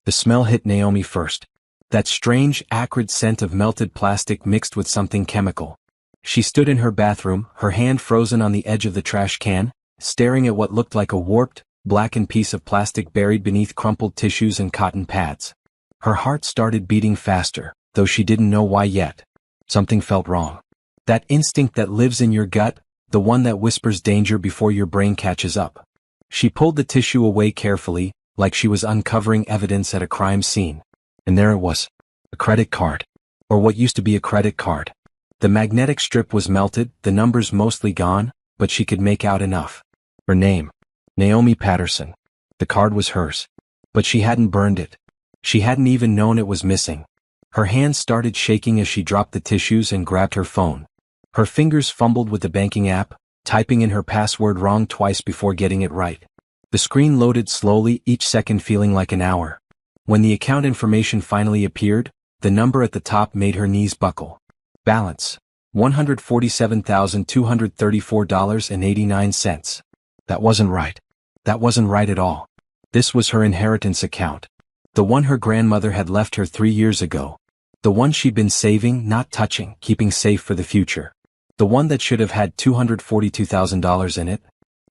The smell hit Naomi first. That strange, acrid scent of melted plastic mixed with something chemical. She stood in her bathroom, her hand frozen on the edge of the trash can, staring at what looked like a warped, blackened piece of plastic buried beneath crumpled tissues and cotton pads. Her heart started beating faster, though she didn't know why yet. Something felt wrong. That instinct that lives in your gut, the one that whispers danger before your brain catches up. She pulled the tissue away carefully, like she was uncovering evidence at a crime scene. And there it was. A credit card. Or what used to be a credit card. The magnetic strip was melted, the numbers mostly gone, but she could make out enough. Her name. Naomi Patterson. The card was hers. But she hadn't burned it. She hadn't even known it was missing. Her hands started shaking as she dropped the tissues and grabbed her phone. Her fingers fumbled with the banking app, typing in her password wrong twice before getting it right. The screen loaded slowly, each second feeling like an hour. When the account information finally appeared, the number at the top made her knees buckle. Balance: $147,234.89. That wasn't right. That wasn't right at all. This was her inheritance account. The one her grandmother had left her 3 years ago. The one she'd been saving, not touching, keeping safe for the future. The one that should have had $242,000 in it.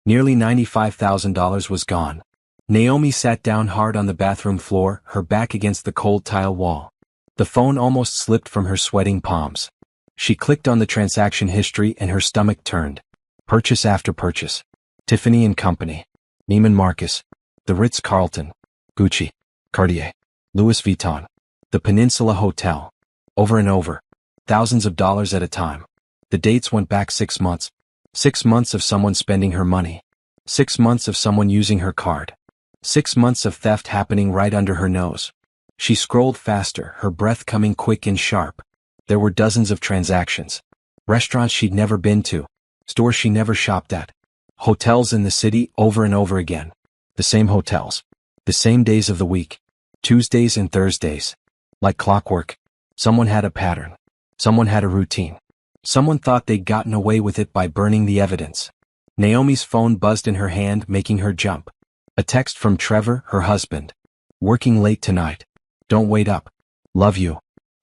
Nearly $95,000 was gone. Naomi sat down hard on the bathroom floor, her back against the cold tile wall. The phone almost slipped from her sweating palms. She clicked on the transaction history and her stomach turned. Purchase after purchase. Tiffany & Company. Neiman Marcus. The Ritz-Carlton. Gucci. Cartier. Louis Vuitton. The Peninsula Hotel. Over and over. Thousands of dollars at a time. The dates went back 6 months. 6 months of someone spending her money. 6 months of someone using her card. 6 months of theft happening right under her nose. She scrolled faster, her breath coming quick and sharp. There were dozens of transactions. Restaurants she'd never been to. Stores she never shopped at. Hotels in the city over and over again. The same hotels. The same days of the week. Tuesdays and Thursdays. Like clockwork. Someone had a pattern. Someone had a routine. Someone thought they'd gotten away with it by burning the evidence. Naomi's phone buzzed in her hand, making her jump. A text from Trevor, her husband. Working late tonight. Don't wait up. Love you.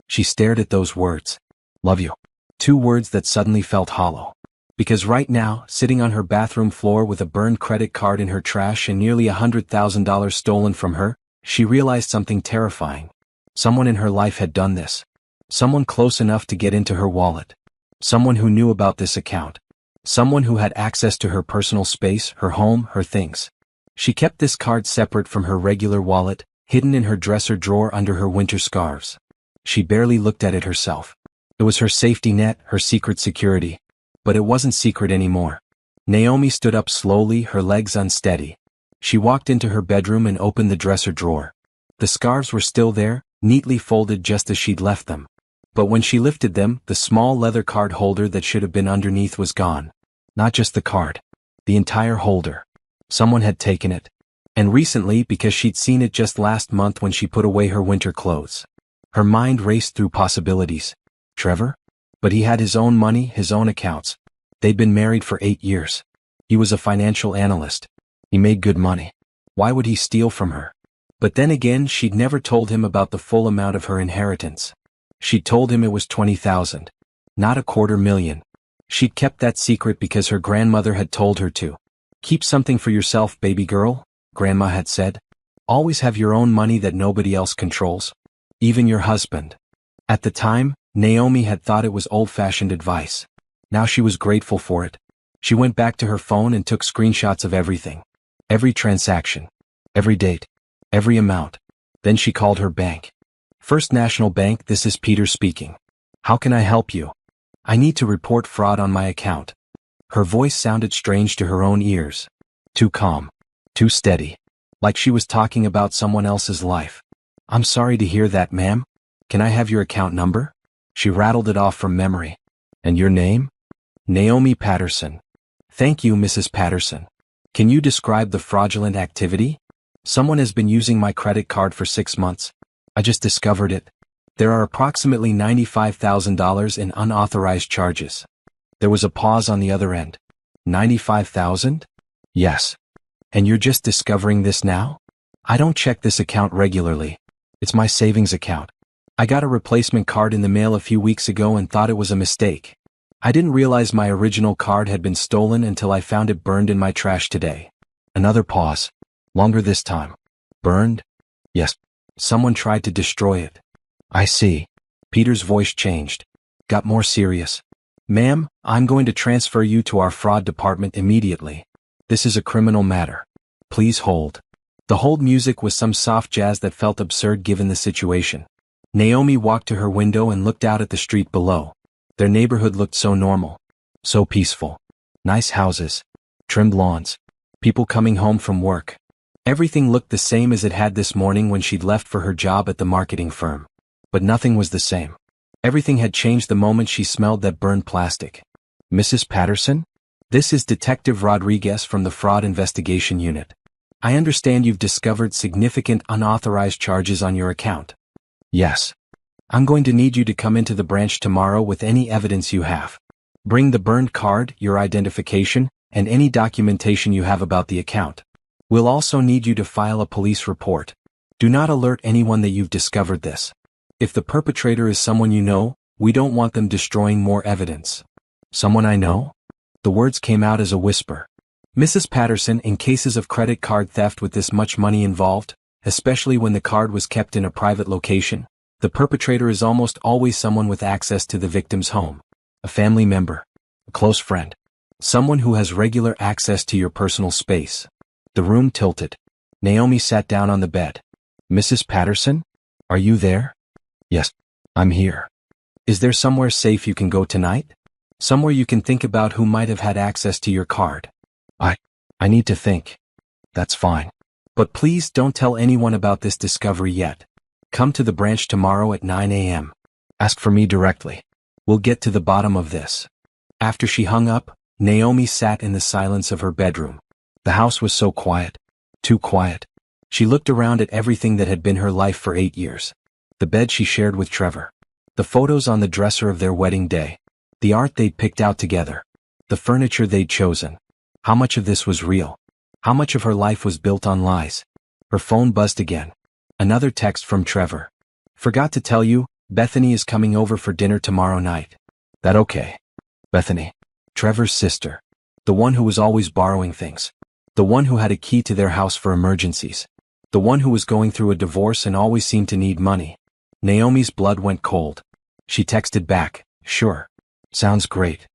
She stared at those words. Love you. 2 words that suddenly felt hollow. Because right now, sitting on her bathroom floor with a burned credit card in her trash and nearly $100,000 stolen from her, she realized something terrifying. Someone in her life had done this. Someone close enough to get into her wallet. Someone who knew about this account. Someone who had access to her personal space, her home, her things. She kept this card separate from her regular wallet, hidden in her dresser drawer under her winter scarves. She barely looked at it herself. It was her safety net, her secret security. But it wasn't secret anymore. Naomi stood up slowly, her legs unsteady. She walked into her bedroom and opened the dresser drawer. The scarves were still there, neatly folded just as she'd left them. But when she lifted them, the small leather card holder that should have been underneath was gone. Not just the card. The entire holder. Someone had taken it. And recently, because she'd seen it just last month when she put away her winter clothes. Her mind raced through possibilities. Trevor? But he had his own money, his own accounts. They'd been married for 8 years. He was a financial analyst. He made good money. Why would he steal from her? But then again, she'd never told him about the full amount of her inheritance. She'd told him it was $20,000. Not $250,000. She'd kept that secret because her grandmother had told her to. Keep something for yourself, baby girl, Grandma had said. Always have your own money that nobody else controls. Even your husband. At the time, Naomi had thought it was old-fashioned advice. Now she was grateful for it. She went back to her phone and took screenshots of everything. Every transaction. Every date. Every amount. Then she called her bank. First National Bank, this is Peter speaking. How can I help you? I need to report fraud on my account. Her voice sounded strange to her own ears. Too calm. Too steady. Like she was talking about someone else's life. I'm sorry to hear that, ma'am. Can I have your account number? She rattled it off from memory. And your name? Naomi Patterson. Thank you, Mrs. Patterson. Can you describe the fraudulent activity? Someone has been using my credit card for 6 months. I just discovered it. There are approximately $95,000 in unauthorized charges. There was a pause on the other end. 95,000? Yes. And you're just discovering this now? I don't check this account regularly. It's my savings account. I got a replacement card in the mail a few weeks ago and thought it was a mistake. I didn't realize my original card had been stolen until I found it burned in my trash today. Another pause. Longer this time. Burned? Yes. Someone tried to destroy it. I see. Peter's voice changed. Got more serious. Ma'am, I'm going to transfer you to our fraud department immediately. This is a criminal matter. Please hold. The hold music was some soft jazz that felt absurd given the situation. Naomi walked to her window and looked out at the street below. Their neighborhood looked so normal. So peaceful. Nice houses. Trimmed lawns. People coming home from work. Everything looked the same as it had this morning when she'd left for her job at the marketing firm. But nothing was the same. Everything had changed the moment she smelled that burned plastic. Mrs. Patterson? This is Detective Rodriguez from the Fraud Investigation Unit. I understand you've discovered significant unauthorized charges on your account. Yes. I'm going to need you to come into the branch tomorrow with any evidence you have. Bring the burned card, your identification, and any documentation you have about the account. We'll also need you to file a police report. Do not alert anyone that you've discovered this. If the perpetrator is someone you know, we don't want them destroying more evidence. Someone I know? The words came out as a whisper. Mrs. Patterson, in cases of credit card theft with this much money involved, especially when the card was kept in a private location, the perpetrator is almost always someone with access to the victim's home. A family member. A close friend. Someone who has regular access to your personal space. The room tilted. Naomi sat down on the bed. Mrs. Patterson? Are you there? Yes, I'm here. Is there somewhere safe you can go tonight? Somewhere you can think about who might have had access to your card? I need to think. That's fine. But please don't tell anyone about this discovery yet. Come to the branch tomorrow at 9 a.m. Ask for me directly. We'll get to the bottom of this. After she hung up, Naomi sat in the silence of her bedroom. The house was so quiet. Too quiet. She looked around at everything that had been her life for 8 years. The bed she shared with Trevor. The photos on the dresser of their wedding day. The art they'd picked out together. The furniture they'd chosen. How much of this was real? How much of her life was built on lies? Her phone buzzed again. Another text from Trevor. Forgot to tell you, Bethany is coming over for dinner tomorrow night. That okay? Bethany. Trevor's sister. The one who was always borrowing things. The one who had a key to their house for emergencies. The one who was going through a divorce and always seemed to need money. Naomi's blood went cold. She texted back, sure. Sounds great.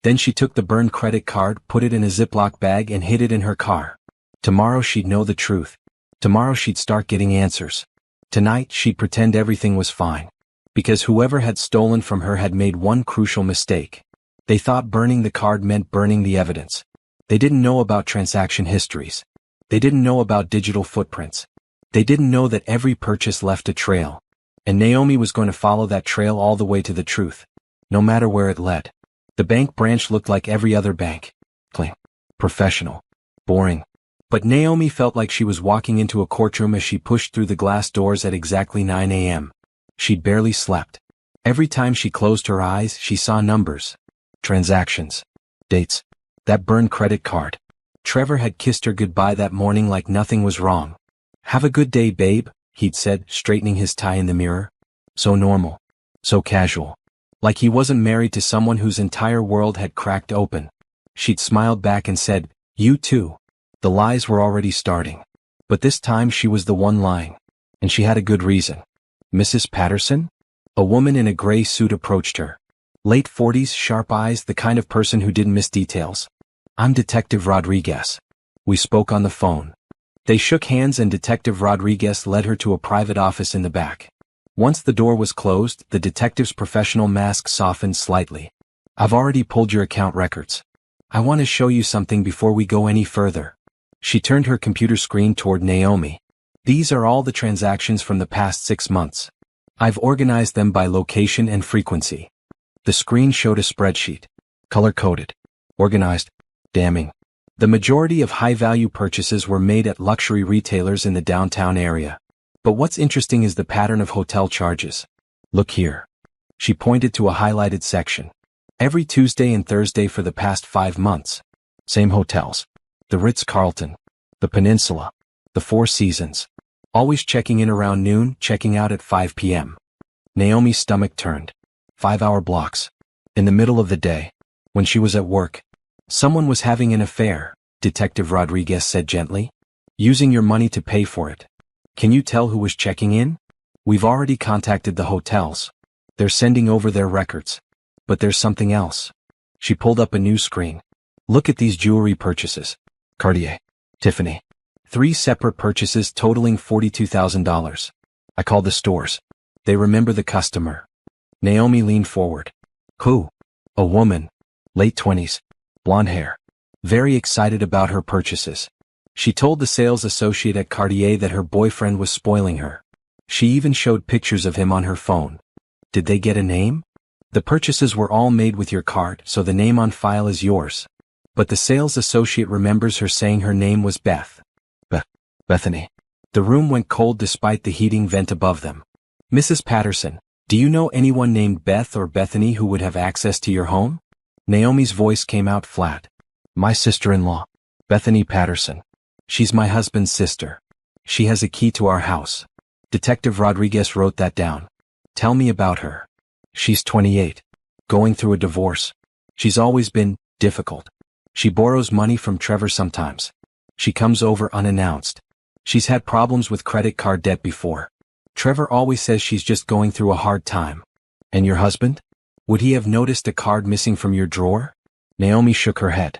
Then she took the burned credit card, put it in a Ziploc bag and hid it in her car. Tomorrow she'd know the truth. Tomorrow she'd start getting answers. Tonight she'd pretend everything was fine. Because whoever had stolen from her had made one crucial mistake. They thought burning the card meant burning the evidence. They didn't know about transaction histories. They didn't know about digital footprints. They didn't know that every purchase left a trail. And Naomi was going to follow that trail all the way to the truth. No matter where it led. The bank branch looked like every other bank. Clean. Professional. Boring. But Naomi felt like she was walking into a courtroom as she pushed through the glass doors at exactly 9 a.m. She'd barely slept. Every time she closed her eyes, she saw numbers. Transactions. Dates. That burned credit card. Trevor had kissed her goodbye that morning like nothing was wrong. Have a good day, babe, he'd said, straightening his tie in the mirror. So normal. So casual. Like he wasn't married to someone whose entire world had cracked open. She'd smiled back and said, you too. The lies were already starting. But this time she was the one lying. And she had a good reason. Mrs. Patterson? A woman in a gray suit approached her. Late 40s, sharp eyes, the kind of person who didn't miss details. I'm Detective Rodriguez. We spoke on the phone. They shook hands and Detective Rodriguez led her to a private office in the back. Once the door was closed, the detective's professional mask softened slightly. I've already pulled your account records. I want to show you something before we go any further. She turned her computer screen toward Naomi. These are all the transactions from the past 6 months. I've organized them by location and frequency. The screen showed a spreadsheet. Color-coded. Organized. Damning. The majority of high-value purchases were made at luxury retailers in the downtown area. But what's interesting is the pattern of hotel charges. Look here. She pointed to a highlighted section. Every Tuesday and Thursday for the past 5 months. Same hotels. The Ritz-Carlton. The Peninsula. The Four Seasons. Always checking in around noon, checking out at 5 p.m. Naomi's stomach turned. 5-hour blocks. In the middle of the day. When she was at work. Someone was having an affair, Detective Rodriguez said gently. Using your money to pay for it. Can you tell who was checking in? We've already contacted the hotels. They're sending over their records. But there's something else. She pulled up a new screen. Look at these jewelry purchases. Cartier. Tiffany. 3 separate purchases totaling $42,000. I called the stores. They remember the customer. Naomi leaned forward. Who? A woman. Late 20s. Blonde hair. Very excited about her purchases. She told the sales associate at Cartier that her boyfriend was spoiling her. She even showed pictures of him on her phone. Did they get a name? The purchases were all made with your card, so the name on file is yours. But the sales associate remembers her saying her name was Beth. Bethany. The room went cold despite the heating vent above them. Mrs. Patterson, do you know anyone named Beth or Bethany who would have access to your home? Naomi's voice came out flat. My sister-in-law. Bethany Patterson. She's my husband's sister. She has a key to our house. Detective Rodriguez wrote that down. Tell me about her. She's 28. Going through a divorce. She's always been difficult. She borrows money from Trevor sometimes. She comes over unannounced. She's had problems with credit card debt before. Trevor always says she's just going through a hard time. And your husband? Would he have noticed a card missing from your drawer? Naomi shook her head.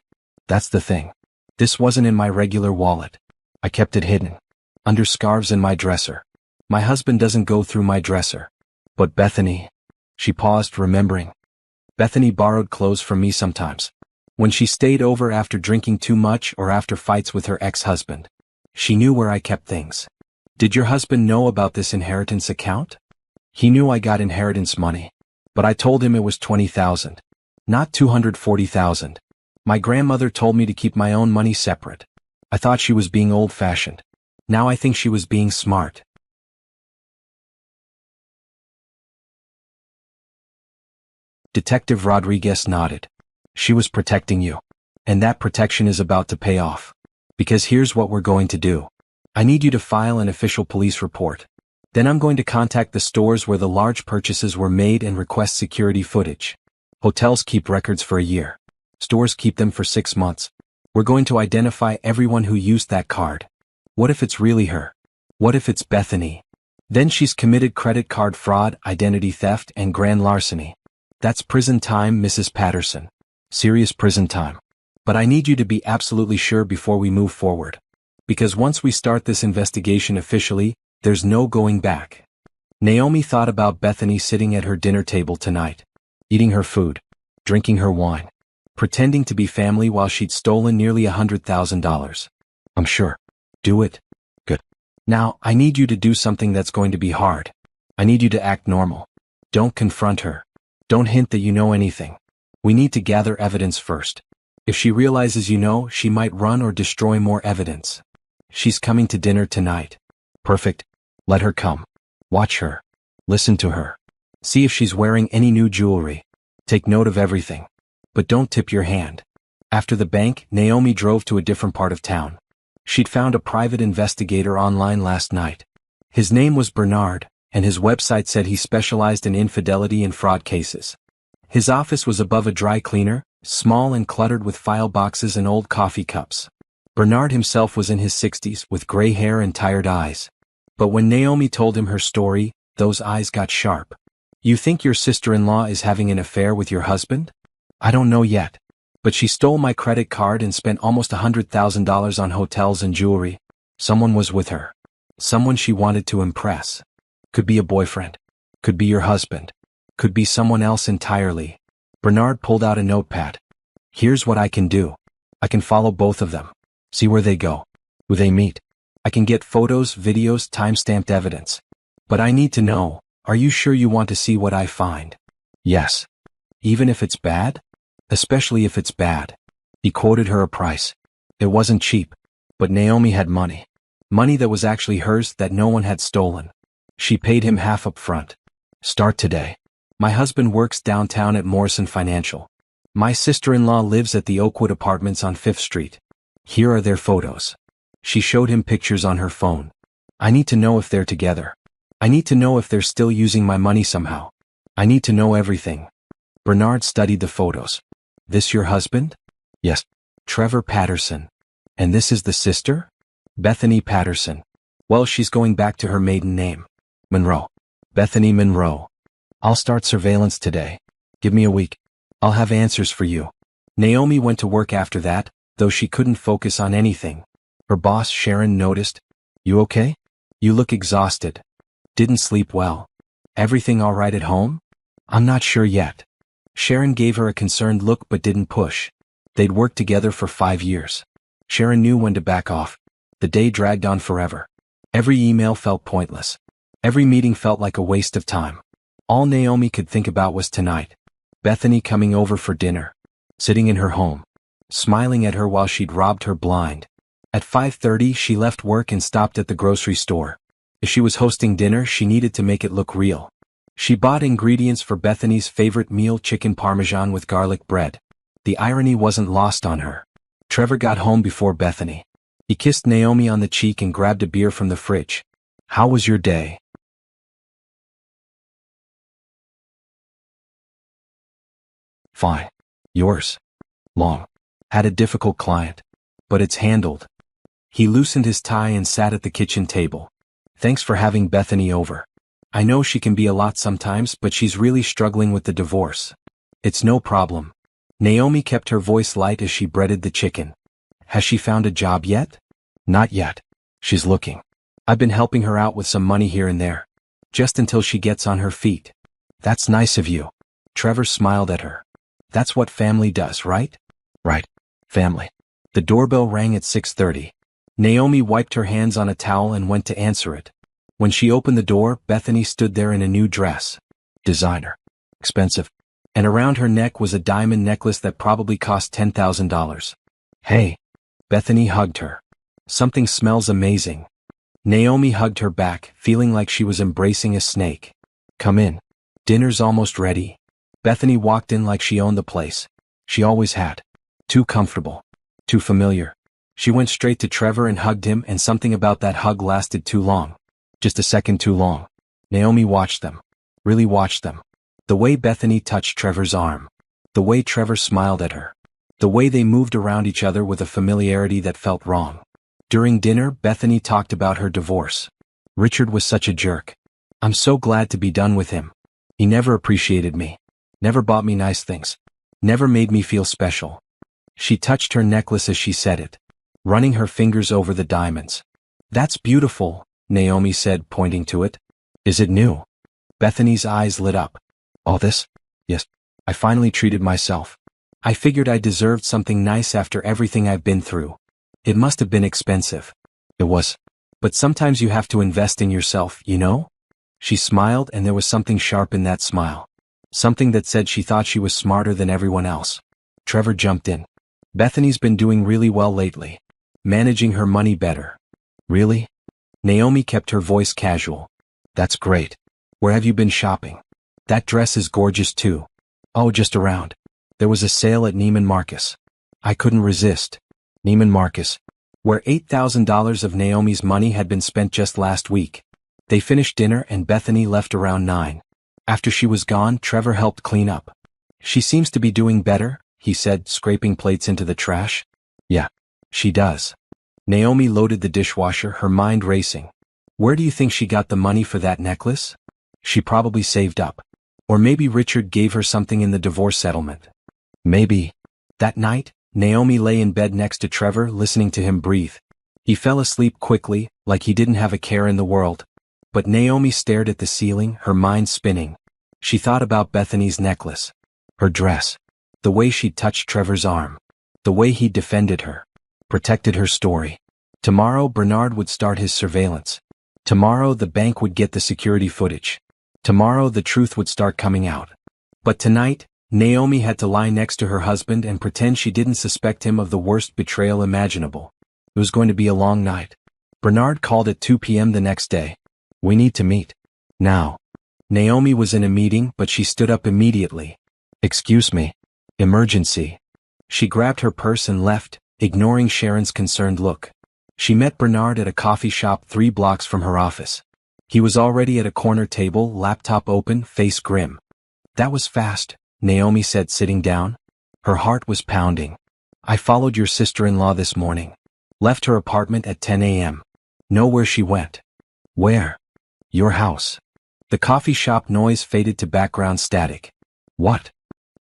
That's the thing. This wasn't in my regular wallet. I kept it hidden. Under scarves in my dresser. My husband doesn't go through my dresser. But Bethany. She paused, remembering. Bethany borrowed clothes from me sometimes. When she stayed over after drinking too much or after fights with her ex-husband. She knew where I kept things. Did your husband know about this inheritance account? He knew I got inheritance money. But I told him it was $20,000. Not $240,000. My grandmother told me to keep my own money separate. I thought she was being old-fashioned. Now I think she was being smart. Detective Rodriguez nodded. She was protecting you. And that protection is about to pay off. Because here's what we're going to do. I need you to file an official police report. Then I'm going to contact the stores where the large purchases were made and request security footage. Hotels keep records for a year. Stores keep them for 6 months. We're going to identify everyone who used that card. What if it's really her? What if it's Bethany? Then she's committed credit card fraud, identity theft, and grand larceny. That's prison time, Mrs. Patterson. Serious prison time. But I need you to be absolutely sure before we move forward. Because once we start this investigation officially, there's no going back. Naomi thought about Bethany sitting at her dinner table tonight. Eating her food. Drinking her wine. Pretending to be family while she'd stolen nearly $100,000. I'm sure. Do it. Good. Now, I need you to do something that's going to be hard. I need you to act normal. Don't confront her. Don't hint that you know anything. We need to gather evidence first. If she realizes you know, she might run or destroy more evidence. She's coming to dinner tonight. Perfect. Let her come. Watch her. Listen to her. See if she's wearing any new jewelry. Take note of everything. But don't tip your hand. After the bank, Naomi drove to a different part of town. She'd found a private investigator online last night. His name was Bernard, and his website said he specialized in infidelity and fraud cases. His office was above a dry cleaner, small and cluttered with file boxes and old coffee cups. Bernard himself was in his 60s, with gray hair and tired eyes. But when Naomi told him her story, those eyes got sharp. You think your sister-in-law is having an affair with your husband? I don't know yet. But she stole my credit card and spent almost $100,000 on hotels and jewelry. Someone was with her. Someone she wanted to impress. Could be a boyfriend. Could be your husband. Could be someone else entirely. Bernard pulled out a notepad. Here's what I can do. I can follow both of them. See where they go. Who they meet. I can get photos, videos, time-stamped evidence. But I need to know, are you sure you want to see what I find? Yes. Even if it's bad? Especially if it's bad. He quoted her a price. It wasn't cheap. But Naomi had money. Money that was actually hers that no one had stolen. She paid him half up front. Start today. My husband works downtown at Morrison Financial. My sister-in-law lives at the Oakwood Apartments on 5th Street. Here are their photos. She showed him pictures on her phone. I need to know if they're together. I need to know if they're still using my money somehow. I need to know everything. Bernard studied the photos. This your husband? Yes. Trevor Patterson. And this is the sister? Bethany Patterson. Well, she's going back to her maiden name. Monroe. Bethany Monroe. I'll start surveillance today. Give me a week. I'll have answers for you. Naomi went to work after that, though she couldn't focus on anything. Her boss, Sharon, noticed. You okay? You look exhausted. Didn't sleep well. Everything all right at home? I'm not sure yet. Sharon gave her a concerned look but didn't push. They'd worked together for 5 years. Sharon knew when to back off. The day dragged on forever. Every email felt pointless. Every meeting felt like a waste of time. All Naomi could think about was tonight. Bethany coming over for dinner. Sitting in her home. Smiling at her while she'd robbed her blind. At 5:30 she left work and stopped at the grocery store. If she was hosting dinner, she needed to make it look real. She bought ingredients for Bethany's favorite meal, chicken parmesan with garlic bread. The irony wasn't lost on her. Trevor got home before Bethany. He kissed Naomi on the cheek and grabbed a beer from the fridge. How was your day? Fine. Yours? Long. Had a difficult client. But it's handled. He loosened his tie and sat at the kitchen table. Thanks for having Bethany over. I know she can be a lot sometimes, but she's really struggling with the divorce. It's no problem. Naomi kept her voice light as she breaded the chicken. Has she found a job yet? Not yet. She's looking. I've been helping her out with some money here and there. Just until she gets on her feet. That's nice of you. Trevor smiled at her. That's what family does, right? Right. Family. The doorbell rang at 6:30. Naomi wiped her hands on a towel and went to answer it. When she opened the door, Bethany stood there in a new dress. Designer. Expensive. And around her neck was a diamond necklace that probably cost $10,000. Hey. Bethany hugged her. Something smells amazing. Naomi hugged her back, feeling like she was embracing a snake. Come in. Dinner's almost ready. Bethany walked in like she owned the place. She always had. Too comfortable. Too familiar. She went straight to Trevor and hugged him, and something about that hug lasted too long. Just a second too long. Naomi watched them. Really watched them. The way Bethany touched Trevor's arm. The way Trevor smiled at her. The way they moved around each other with a familiarity that felt wrong. During dinner, Bethany talked about her divorce. Richard was such a jerk. I'm so glad to be done with him. He never appreciated me. Never bought me nice things. Never made me feel special. She touched her necklace as she said it, running her fingers over the diamonds. That's beautiful, Naomi said, pointing to it. Is it new? Bethany's eyes lit up. All this? Yes. I finally treated myself. I figured I deserved something nice after everything I've been through. It must have been expensive. It was. But sometimes you have to invest in yourself, you know? She smiled, and there was something sharp in that smile. Something that said she thought she was smarter than everyone else. Trevor jumped in. Bethany's been doing really well lately. Managing her money better. Really? Naomi kept her voice casual. That's great. Where have you been shopping? That dress is gorgeous too. Oh, just around. There was a sale at Neiman Marcus. I couldn't resist. Neiman Marcus. Where $8,000 of Naomi's money had been spent just last week. They finished dinner and Bethany left around 9. After she was gone, Trevor helped clean up. She seems to be doing better, he said, scraping plates into the trash. Yeah, she does. Naomi loaded the dishwasher, her mind racing. Where do you think she got the money for that necklace? She probably saved up. Or maybe Richard gave her something in the divorce settlement. Maybe. That night, Naomi lay in bed next to Trevor, listening to him breathe. He fell asleep quickly, like he didn't have a care in the world. But Naomi stared at the ceiling, her mind spinning. She thought about Bethany's necklace. Her dress. The way she'd touched Trevor's arm. The way he'd defended her. Protected her story. Tomorrow Bernard would start his surveillance. Tomorrow the bank would get the security footage. Tomorrow the truth would start coming out. But tonight, Naomi had to lie next to her husband and pretend she didn't suspect him of the worst betrayal imaginable. It was going to be a long night. Bernard called at 2 p.m. the next day. We need to meet. Now. Naomi was in a meeting, but she stood up immediately. Excuse me. Emergency. She grabbed her purse and left, ignoring Sharon's concerned look. She met Bernard at a coffee shop 3 blocks from her office. He was already at a corner table, laptop open, face grim. "That was fast," Naomi said, sitting down. Her heart was pounding. "I followed your sister-in-law this morning. Left her apartment at 10 a.m. Know where she went?" "Where?" "Your house." The coffee shop noise faded to background static. "What?"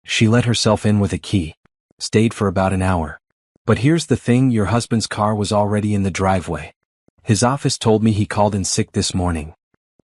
"She let herself in with a key. Stayed for about an hour. But here's the thing, your husband's car was already in the driveway. His office told me he called in sick this morning."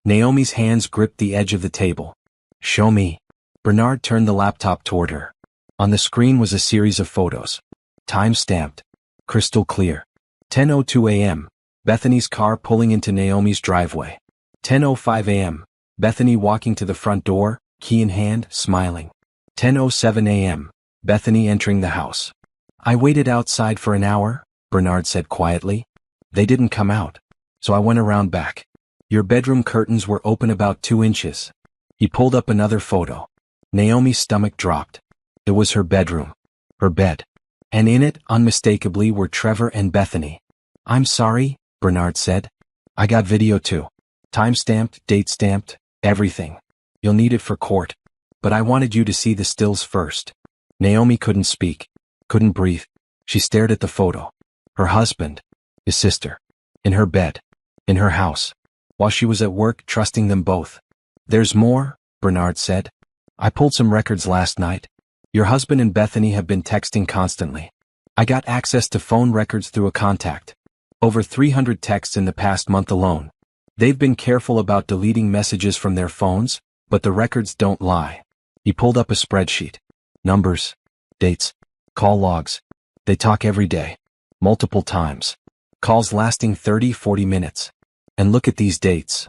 Naomi's hands gripped the edge of the table. "Show me." Bernard turned the laptop toward her. On the screen was a series of photos. Time-stamped. Crystal clear. 10:02 a.m. Bethany's car pulling into Naomi's driveway. 10:05 a.m. Bethany walking to the front door, key in hand, smiling. 10:07 a.m. Bethany entering the house. "I waited outside for an hour," Bernard said quietly. "They didn't come out. So I went around back. Your bedroom curtains were open about 2 inches. He pulled up another photo. Naomi's stomach dropped. It was her bedroom. Her bed. And in it, unmistakably, were Trevor and Bethany. "I'm sorry," Bernard said. "I got video too. Time-stamped, date-stamped, everything. You'll need it for court. But I wanted you to see the stills first." Naomi couldn't speak. Couldn't breathe. She stared at the photo. Her husband. His sister. In her bed. In her house. While she was at work, trusting them both. "There's more," Bernard said. "I pulled some records last night. Your husband and Bethany have been texting constantly. I got access to phone records through a contact. Over 300 texts in the past month alone. They've been careful about deleting messages from their phones, but the records don't lie." He pulled up a spreadsheet. Numbers. Dates. Call logs. They talk every day. Multiple times. Calls lasting 30-40 minutes. And look at these dates.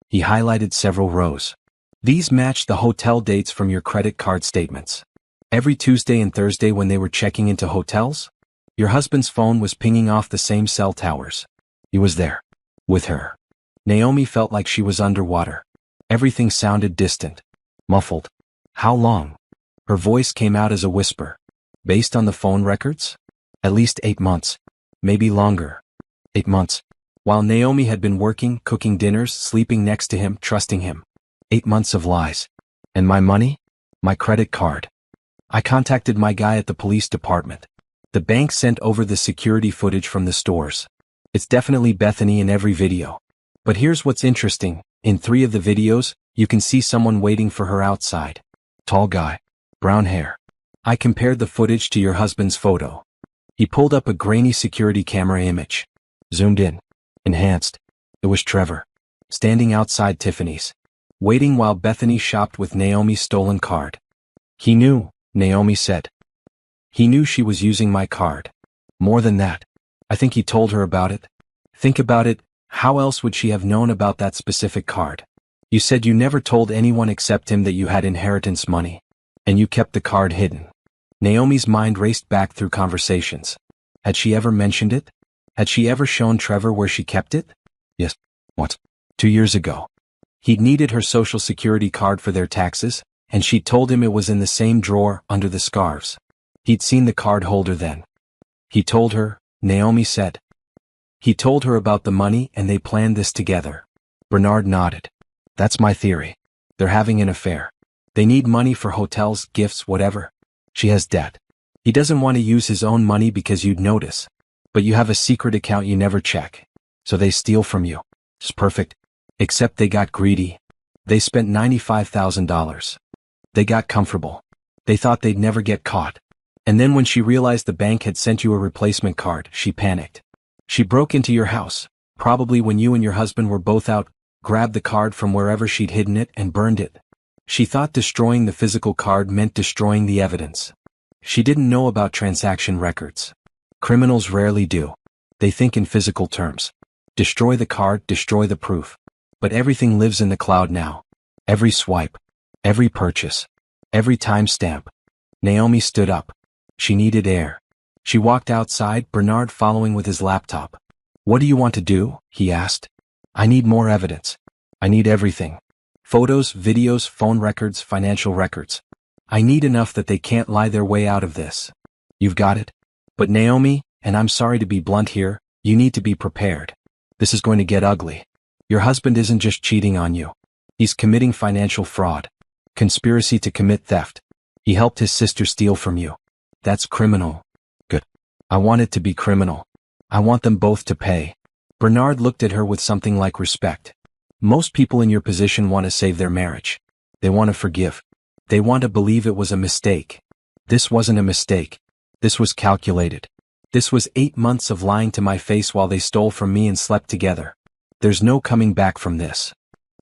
He highlighted several rows. These match the hotel dates from your credit card statements. Every Tuesday and Thursday when they were checking into hotels, your husband's phone was pinging off the same cell towers. He was there. With her. Naomi felt like she was underwater. Everything sounded distant. Muffled. "How long?" Her voice came out as a whisper. "Based on the phone records? At least 8 months. Maybe longer. 8 months. While Naomi had been working, cooking dinners, sleeping next to him, trusting him. 8 months of lies. And my money? My credit card. I contacted my guy at the police department. The bank sent over the security footage from the stores. It's definitely Bethany in every video. But here's what's interesting. In 3 of the videos, you can see someone waiting for her outside. Tall guy. Brown hair. I compared the footage to your husband's photo." He pulled up a grainy security camera image. Zoomed in. Enhanced. It was Trevor. Standing outside Tiffany's. Waiting while Bethany shopped with Naomi's stolen card. "He knew," Naomi said. "He knew she was using my card. More than that. I think he told her about it. Think about it, how else would she have known about that specific card? You said you never told anyone except him that you had inheritance money. And you kept the card hidden." Naomi's mind raced back through conversations. Had she ever mentioned it? Had she ever shown Trevor where she kept it? Yes. What? 2 years ago. He'd needed her social security card for their taxes, and she'd told him it was in the same drawer under the scarves. He'd seen the card holder then. He told her, Naomi said. He told her about the money and they planned this together. Bernard nodded. That's my theory. They're having an affair. They need money for hotels, gifts, whatever. She has debt. He doesn't want to use his own money because you'd notice. But you have a secret account you never check. So they steal from you. It's perfect. Except they got greedy. They spent $95,000. They got comfortable. They thought they'd never get caught. And then when she realized the bank had sent you a replacement card, she panicked. She broke into your house, probably when you and your husband were both out, grabbed the card from wherever she'd hidden it and burned it. She thought destroying the physical card meant destroying the evidence. She didn't know about transaction records. Criminals rarely do. They think in physical terms. Destroy the card, destroy the proof. But everything lives in the cloud now. Every swipe. Every purchase. Every timestamp. Naomi stood up. She needed air. She walked outside, Bernard following with his laptop. What do you want to do? He asked. I need more evidence. I need everything. Photos, videos, phone records, financial records. I need enough that they can't lie their way out of this. You've got it? But Naomi, and I'm sorry to be blunt here, You need to be prepared. This is going to get ugly. Your husband isn't just cheating on you. He's committing financial fraud. Conspiracy to commit theft. He helped his sister steal from you. That's criminal. Good. I want it to be criminal. I want them both to pay. Bernard looked at her with something like respect. Most people in your position want to save their marriage. They want to forgive. They want to believe it was a mistake. This wasn't a mistake. This was calculated. This was 8 months of lying to my face while they stole from me and slept together. There's no coming back from this.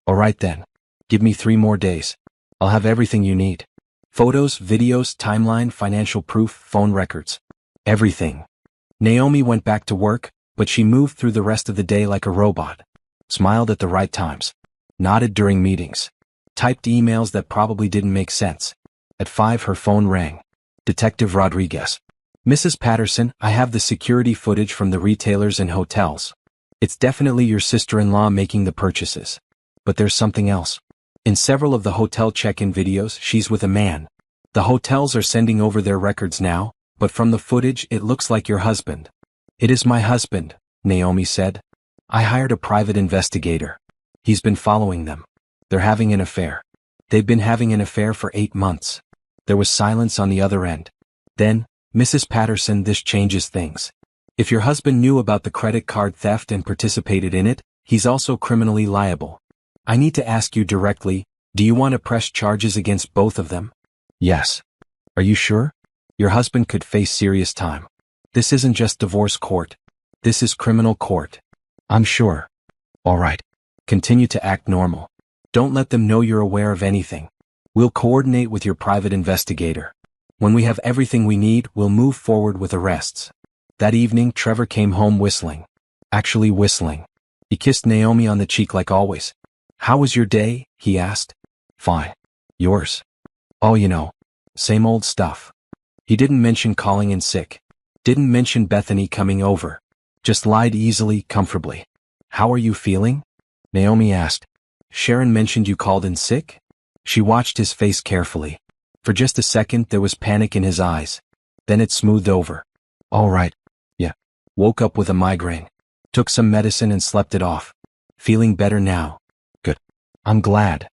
All right then. Give me 3 more days. I'll have everything you need. Photos, videos, timeline, financial proof, phone records. Everything. Naomi went back to work, but she moved through the rest of the day like a robot. Smiled at the right times. Nodded during meetings. Typed emails that probably didn't make sense. At 5 her phone rang. Detective Rodriguez. Mrs. Patterson, I have the security footage from the retailers and hotels. It's definitely your sister-in-law making the purchases. But there's something else. In several of the hotel check-in videos, she's with a man. The hotels are sending over their records now, but from the footage it looks like your husband. It is my husband, Naomi said. I hired a private investigator. He's been following them. They're having an affair. They've been having an affair for 8 months. There was silence on the other end. Then, Mrs. Patterson, this changes things. If your husband knew about the credit card theft and participated in it, he's also criminally liable. I need to ask you directly, do you want to press charges against both of them? Yes. Are you sure? Your husband could face serious time. This isn't just divorce court. This is criminal court. I'm sure. All right. Continue to act normal. Don't let them know you're aware of anything. We'll coordinate with your private investigator. When we have everything we need, we'll move forward with arrests. That evening, Trevor came home whistling. Actually whistling. He kissed Naomi on the cheek like always. How was your day? He asked. Fine. Yours? Oh, you know. Same old stuff. He didn't mention calling in sick. Didn't mention Bethany coming over. Just lied easily, comfortably. How are you feeling? Naomi asked. Sharon mentioned you called in sick? She watched his face carefully. For just a second there was panic in his eyes. Then it smoothed over. All right. Yeah. Woke up with a migraine. Took some medicine and slept it off. Feeling better now. Good. I'm glad.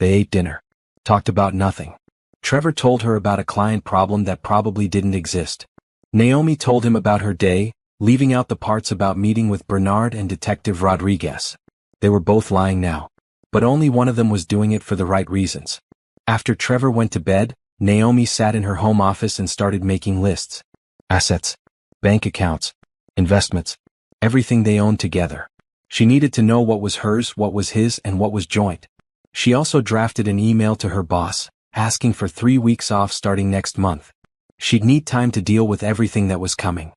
They ate dinner. Talked about nothing. Trevor told her about a client problem that probably didn't exist. Naomi told him about her day, leaving out the parts about meeting with Bernard and Detective Rodriguez. They were both lying now. But only one of them was doing it for the right reasons. After Trevor went to bed, Naomi sat in her home office and started making lists. Assets, bank accounts, investments, everything they owned together. She needed to know what was hers, what was his, and what was joint. She also drafted an email to her boss, asking for 3 weeks off starting next month. She'd need time to deal with everything that was coming.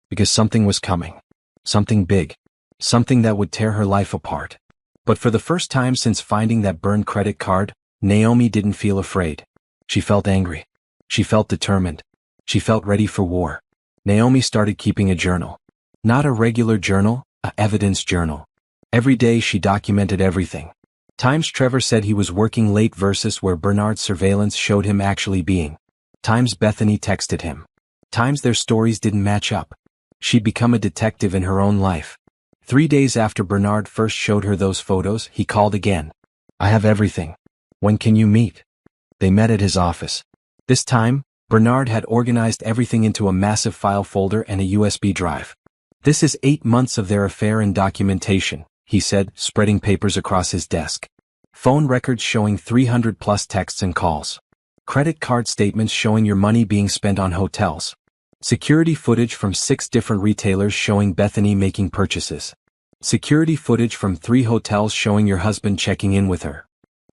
Because something was coming. Something big. Something that would tear her life apart. But for the first time since finding that burned credit card, Naomi didn't feel afraid. She felt angry. She felt determined. She felt ready for war. Naomi started keeping a journal. Not a regular journal, an evidence journal. Every day she documented everything. Times Trevor said he was working late versus where Bernard's surveillance showed him actually being. Times Bethany texted him. Times their stories didn't match up. She'd become a detective in her own life. 3 days after Bernard first showed her those photos, he called again. I have everything. When can you meet? They met at his office. This time, Bernard had organized everything into a massive file folder and a USB drive. This is 8 months of their affair in documentation, he said, spreading papers across his desk. Phone records showing 300 plus texts and calls. Credit card statements showing your money being spent on hotels. Security footage from 6 different retailers showing Bethany making purchases. Security footage from 3 hotels showing your husband checking in with her.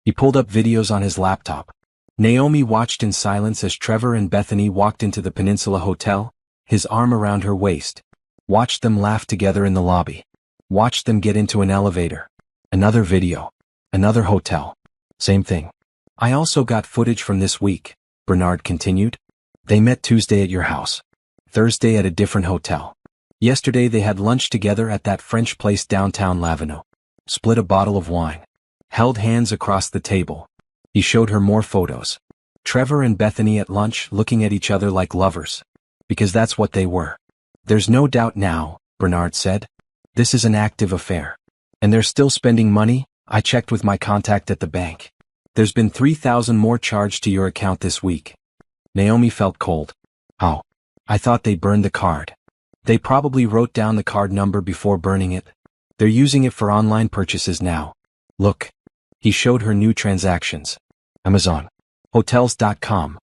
He pulled up videos on his laptop. Naomi watched in silence as Trevor and Bethany walked into the Peninsula Hotel, his arm around her waist. Watched them laugh together in the lobby. Watched them get into an elevator. Another video. Another hotel. Same thing. I also got footage from this week, Bernard continued. They met Tuesday at your house. Thursday at a different hotel. Yesterday they had lunch together at that French place downtown Laveno. Split a bottle of wine. Held hands across the table. He showed her more photos. Trevor and Bethany at lunch looking at each other like lovers. Because that's what they were. There's no doubt now, Bernard said. This is an active affair. And they're still spending money? I checked with my contact at the bank. There's been $3,000 more charged to your account this week. Naomi felt cold. Oh. I thought they burned the card. They probably wrote down the card number before burning it. They're using it for online purchases now. Look. He showed her new transactions. Amazon. Hotels.com.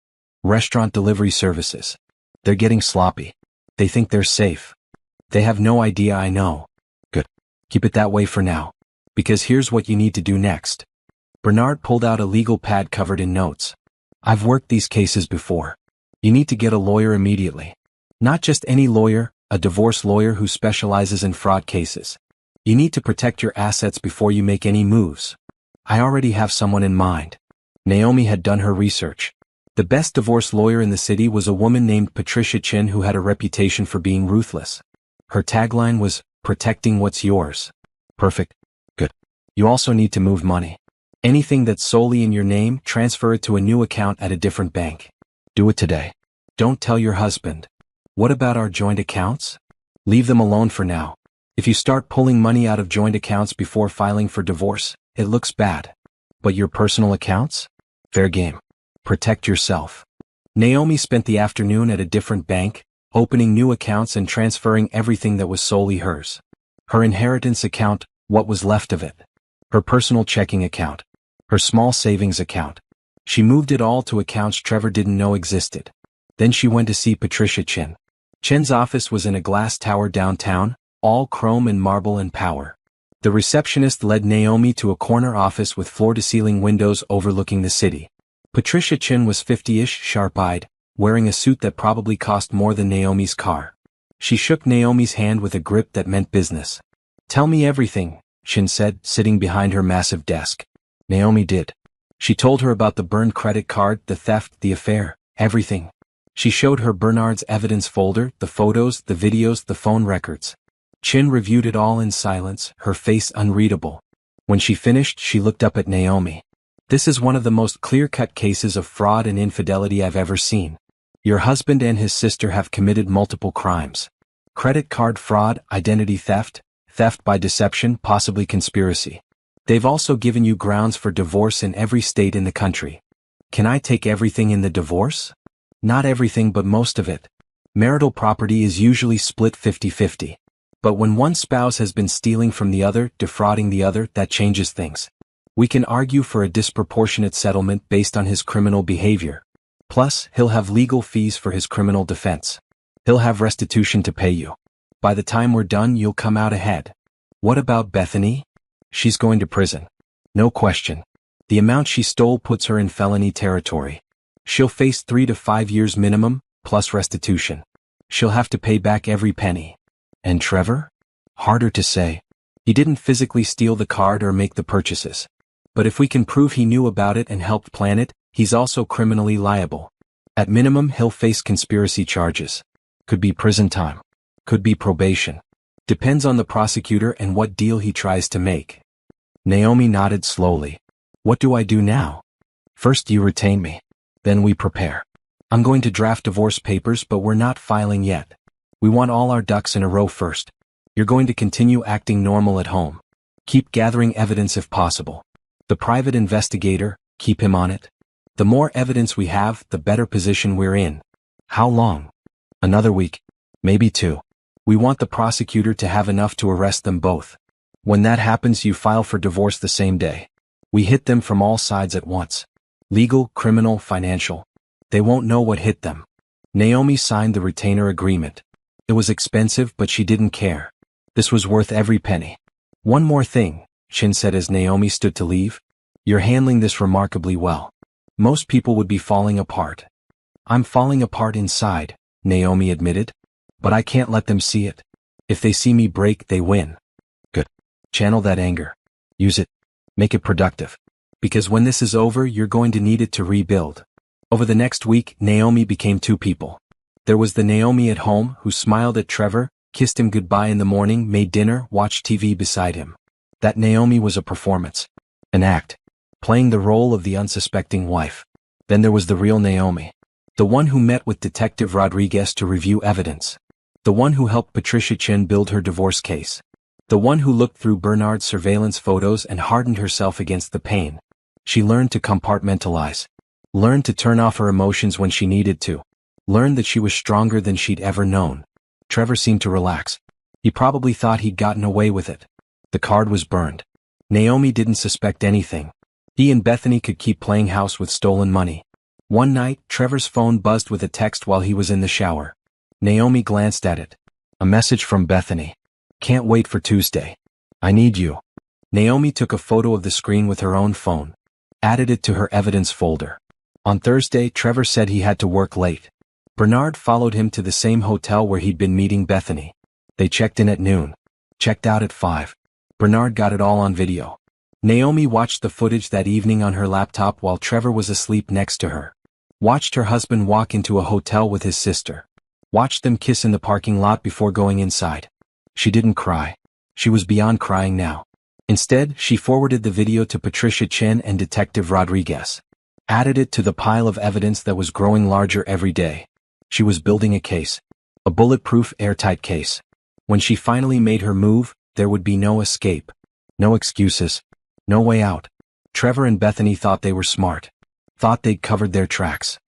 Restaurant delivery services. They're getting sloppy. They think they're safe. They have no idea I know. Good. Keep it that way for now. Because here's what you need to do next. Bernard pulled out a legal pad covered in notes. I've worked these cases before. You need to get a lawyer immediately. Not just any lawyer, a divorce lawyer who specializes in fraud cases. You need to protect your assets before you make any moves. I already have someone in mind. Naomi had done her research. The best divorce lawyer in the city was a woman named Patricia Chin who had a reputation for being ruthless. Her tagline was, protecting what's yours. Perfect. Good. You also need to move money. Anything that's solely in your name, transfer it to a new account at a different bank. Do it today. Don't tell your husband. What about our joint accounts? Leave them alone for now. If you start pulling money out of joint accounts before filing for divorce, it looks bad. But your personal accounts? Fair game. Protect yourself. Naomi spent the afternoon at a different bank, opening new accounts and transferring everything that was solely hers. Her inheritance account, what was left of it. Her personal checking account. Her small savings account. She moved it all to accounts Trevor didn't know existed. Then she went to see Patricia Chin. Chin's office was in a glass tower downtown, all chrome and marble and power. The receptionist led Naomi to a corner office with floor-to-ceiling windows overlooking the city. Patricia Chin was 50-ish, sharp-eyed, wearing a suit that probably cost more than Naomi's car. She shook Naomi's hand with a grip that meant business. Tell me everything, Chin said, sitting behind her massive desk. Naomi did. She told her about the burned credit card, the theft, the affair, everything. She showed her Bernard's evidence folder, the photos, the videos, the phone records. Chin reviewed it all in silence, her face unreadable. When she finished, she looked up at Naomi. This is one of the most clear-cut cases of fraud and infidelity I've ever seen. Your husband and his sister have committed multiple crimes. Credit card fraud, identity theft, theft by deception, possibly conspiracy. They've also given you grounds for divorce in every state in the country. Can I take everything in the divorce? Not everything but most of it. Marital property is usually split 50-50. But when one spouse has been stealing from the other, defrauding the other, that changes things. We can argue for a disproportionate settlement based on his criminal behavior. Plus, he'll have legal fees for his criminal defense. He'll have restitution to pay you. By the time we're done, you'll come out ahead. What about Bethany? She's going to prison. No question. The amount she stole puts her in felony territory. She'll face 3 to 5 years minimum, plus restitution. She'll have to pay back every penny. And Trevor? Harder to say. He didn't physically steal the card or make the purchases. But if we can prove he knew about it and helped plan it, he's also criminally liable. At minimum, he'll face conspiracy charges. Could be prison time. Could be probation. Depends on the prosecutor and what deal he tries to make. Naomi nodded slowly. What do I do now? First you retain me. Then we prepare. I'm going to draft divorce papers, but we're not filing yet. We want all our ducks in a row first. You're going to continue acting normal at home. Keep gathering evidence if possible. The private investigator, keep him on it. The more evidence we have, the better position we're in. How long? Another week. Maybe 2. We want the prosecutor to have enough to arrest them both. When that happens, you file for divorce the same day. We hit them from all sides at once. Legal, criminal, financial. They won't know what hit them. Naomi signed the retainer agreement. It was expensive, but she didn't care. This was worth every penny. One more thing, Chin said as Naomi stood to leave. You're handling this remarkably well. Most people would be falling apart. I'm falling apart inside, Naomi admitted. But I can't let them see it. If they see me break, they win. Good. Channel that anger. Use it. Make it productive. Because when this is over, you're going to need it to rebuild. Over the next week, Naomi became 2 people. There was the Naomi at home who smiled at Trevor, kissed him goodbye in the morning, made dinner, watched TV beside him. That Naomi was a performance. An act. Playing the role of the unsuspecting wife. Then there was the real Naomi. The one who met with Detective Rodriguez to review evidence. The one who helped Patricia Chin build her divorce case. The one who looked through Bernard's surveillance photos and hardened herself against the pain. She learned to compartmentalize. Learned to turn off her emotions when she needed to. Learned that she was stronger than she'd ever known. Trevor seemed to relax. He probably thought he'd gotten away with it. The card was burned. Naomi didn't suspect anything. He and Bethany could keep playing house with stolen money. One night, Trevor's phone buzzed with a text while he was in the shower. Naomi glanced at it. A message from Bethany. Can't wait for Tuesday. I need you. Naomi took a photo of the screen with her own phone. Added it to her evidence folder. On Thursday, Trevor said he had to work late. Bernard followed him to the same hotel where he'd been meeting Bethany. They checked in at noon. Checked out at 5. Bernard got it all on video. Naomi watched the footage that evening on her laptop while Trevor was asleep next to her. Watched her husband walk into a hotel with his sister. Watched them kiss in the parking lot before going inside. She didn't cry. She was beyond crying now. Instead, she forwarded the video to Patricia Chin and Detective Rodriguez. Added it to the pile of evidence that was growing larger every day. She was building a case. A bulletproof, airtight case. When she finally made her move, there would be no escape. No excuses. No way out. Trevor and Bethany thought they were smart. Thought they'd covered their tracks.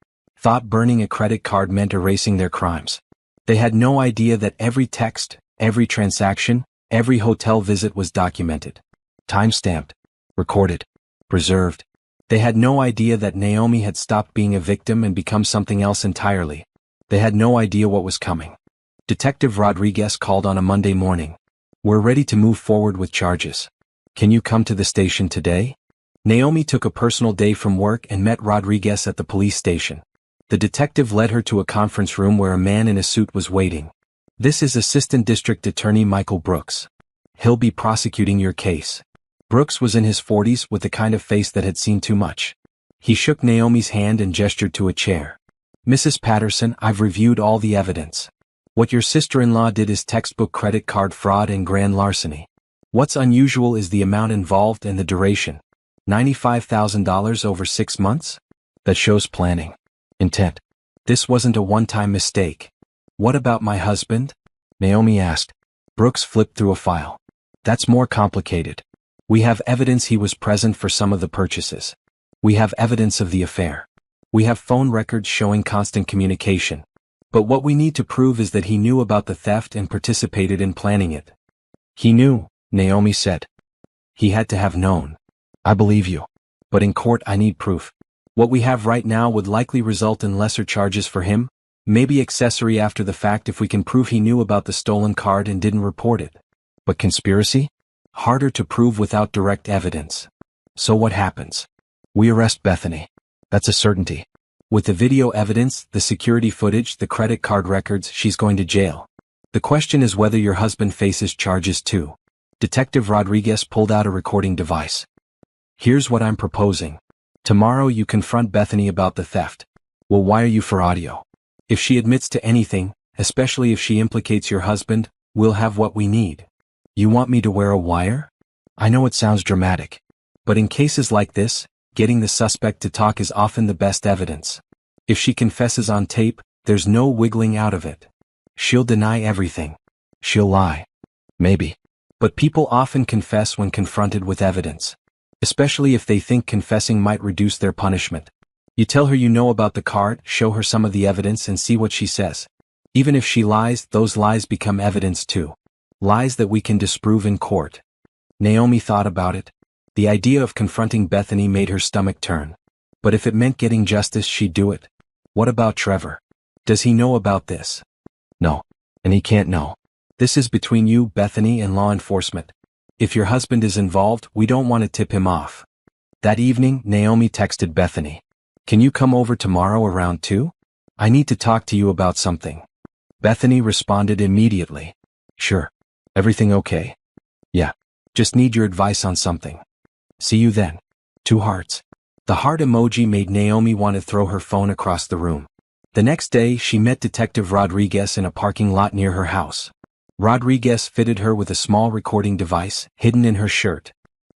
Thought burning a credit card meant erasing their crimes. They had no idea that every text, every transaction, every hotel visit was documented. Time-stamped. Recorded. Preserved. They had no idea that Naomi had stopped being a victim and become something else entirely. They had no idea what was coming. Detective Rodriguez called on a Monday morning. We're ready to move forward with charges. Can you come to the station today? Naomi took a personal day from work and met Rodriguez at the police station. The detective led her to a conference room where a man in a suit was waiting. This is Assistant District Attorney Michael Brooks. He'll be prosecuting your case. Brooks was in his 40s with the kind of face that had seen too much. He shook Naomi's hand and gestured to a chair. Mrs. Patterson, I've reviewed all the evidence. What your sister-in-law did is textbook credit card fraud and grand larceny. What's unusual is the amount involved and the duration. $95,000 over 6 months? That shows planning. Intent. This wasn't a one-time mistake. What about my husband? Naomi asked. Brooks flipped through a file. That's more complicated. We have evidence he was present for some of the purchases. We have evidence of the affair. We have phone records showing constant communication. But what we need to prove is that he knew about the theft and participated in planning it. He knew, Naomi said. He had to have known. I believe you. But in court I need proof. What we have right now would likely result in lesser charges for him, maybe accessory after the fact if we can prove he knew about the stolen card and didn't report it. But conspiracy? Harder to prove without direct evidence. So what happens? We arrest Bethany. That's a certainty. With the video evidence, the security footage, the credit card records, she's going to jail. The question is whether your husband faces charges too. Detective Rodriguez pulled out a recording device. Here's what I'm proposing. Tomorrow you confront Bethany about the theft. We'll wire you for audio. If she admits to anything, especially if she implicates your husband, we'll have what we need. You want me to wear a wire? I know it sounds dramatic. But in cases like this, getting the suspect to talk is often the best evidence. If she confesses on tape, there's no wiggling out of it. She'll deny everything. She'll lie. Maybe. But people often confess when confronted with evidence. Especially if they think confessing might reduce their punishment. You tell her you know about the card, show her some of the evidence and see what she says. Even if she lies, those lies become evidence too. Lies that we can disprove in court. Naomi thought about it. The idea of confronting Bethany made her stomach turn. But if it meant getting justice, she'd do it. What about Trevor? Does he know about this? No. And he can't know. This is between you, Bethany, and law enforcement. If your husband is involved, we don't want to tip him off. That evening, Naomi texted Bethany. Can you come over tomorrow around 2? I need to talk to you about something. Bethany responded immediately. Sure. Everything okay? Yeah. Just need your advice on something. See you then. 2 hearts. The heart emoji made Naomi want to throw her phone across the room. The next day, she met Detective Rodriguez in a parking lot near her house. Rodriguez fitted her with a small recording device, hidden in her shirt.